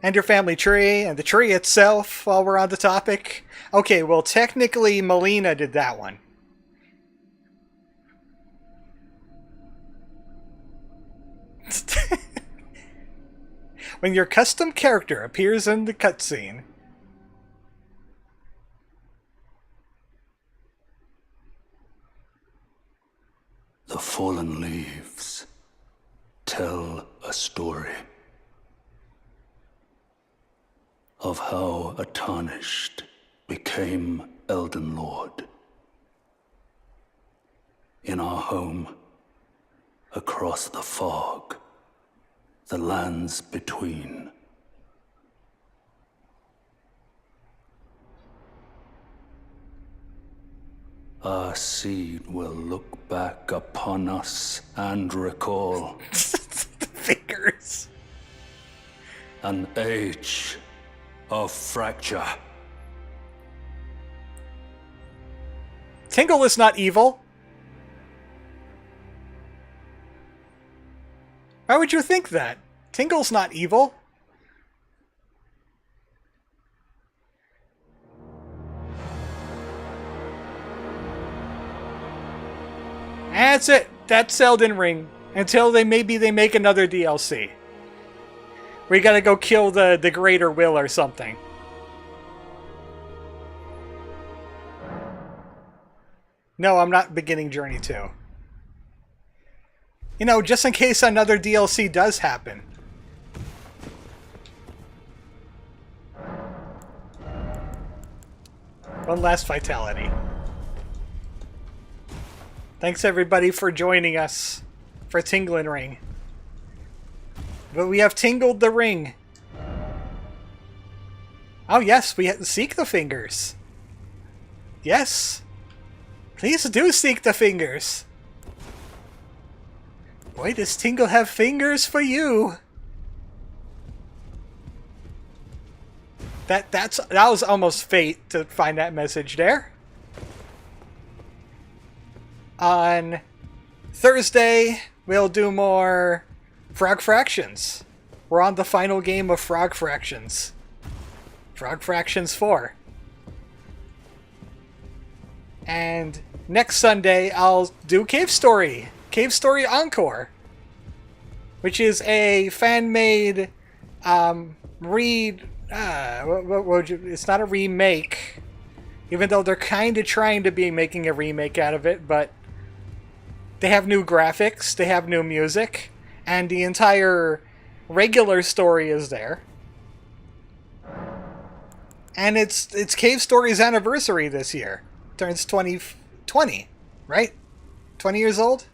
And your family tree, and the tree itself, while we're on the topic. Okay, well, technically, Melina did that one. When your custom character appears in the cutscene. The fallen leaves tell a story of how a tarnished became Elden Lord. In our home, across the fog, the lands between. Our seed will look back upon us and recall The fingers. an age of fracture. Tingle is not evil. Why would you think that? Tingle's not evil. That's it. That's Elden Ring. Until maybe they make another DLC. We gotta go kill the Greater Will or something. No, I'm not beginning Journey 2. You know, just in case another DLC does happen. One last Vitality. Thanks everybody for joining us for Tinglen Ring. But we have tingled the ring. Oh yes, we seek the fingers. Yes. Please do seek the fingers. Boy, does Tingle have fingers for you. That was almost fate to find that message there. On Thursday, we'll do more Frog Fractions. We're on the final game of Frog Fractions. Frog Fractions 4. And next Sunday, I'll do Cave Story. Cave Story Encore. Which is a fan-made it's not a remake. Even though they're kind of trying to be making a remake out of it, but they have new graphics, they have new music, And the entire regular story is there. And it's Cave Story's anniversary this year. Turns 20, right? 20 years old?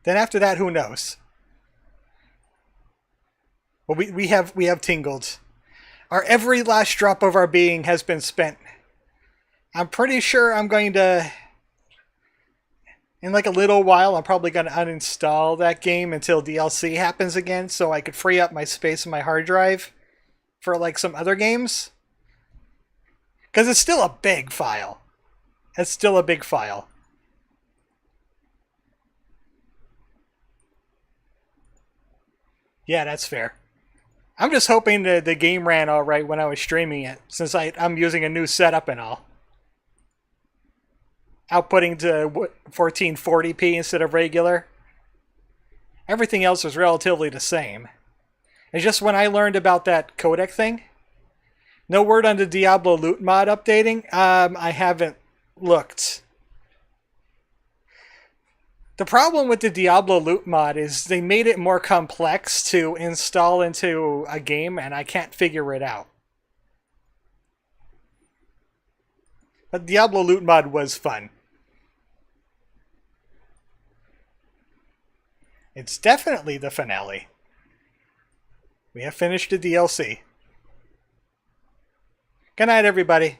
Then after that, who knows? Well, we have tingled. Our every last drop of our being has been spent. I'm pretty sure I'm going to... In like a little while, I'm probably going to uninstall that game until DLC happens again, so I could free up my space in my hard drive for like some other games. Because it's still a big file. It's still a big file. Yeah, that's fair. I'm just hoping that the game ran alright when I was streaming it, since I'm using a new setup and all. Outputting to 1440p instead of regular. Everything else was relatively the same. It's just when I learned about that codec thing. No word on the Diablo loot mod updating. I haven't looked. The problem with the Diablo loot mod is they made it more complex to install into a game, and I can't figure it out. But Diablo loot mod was fun. It's definitely the finale. We have finished the DLC. Good night, everybody.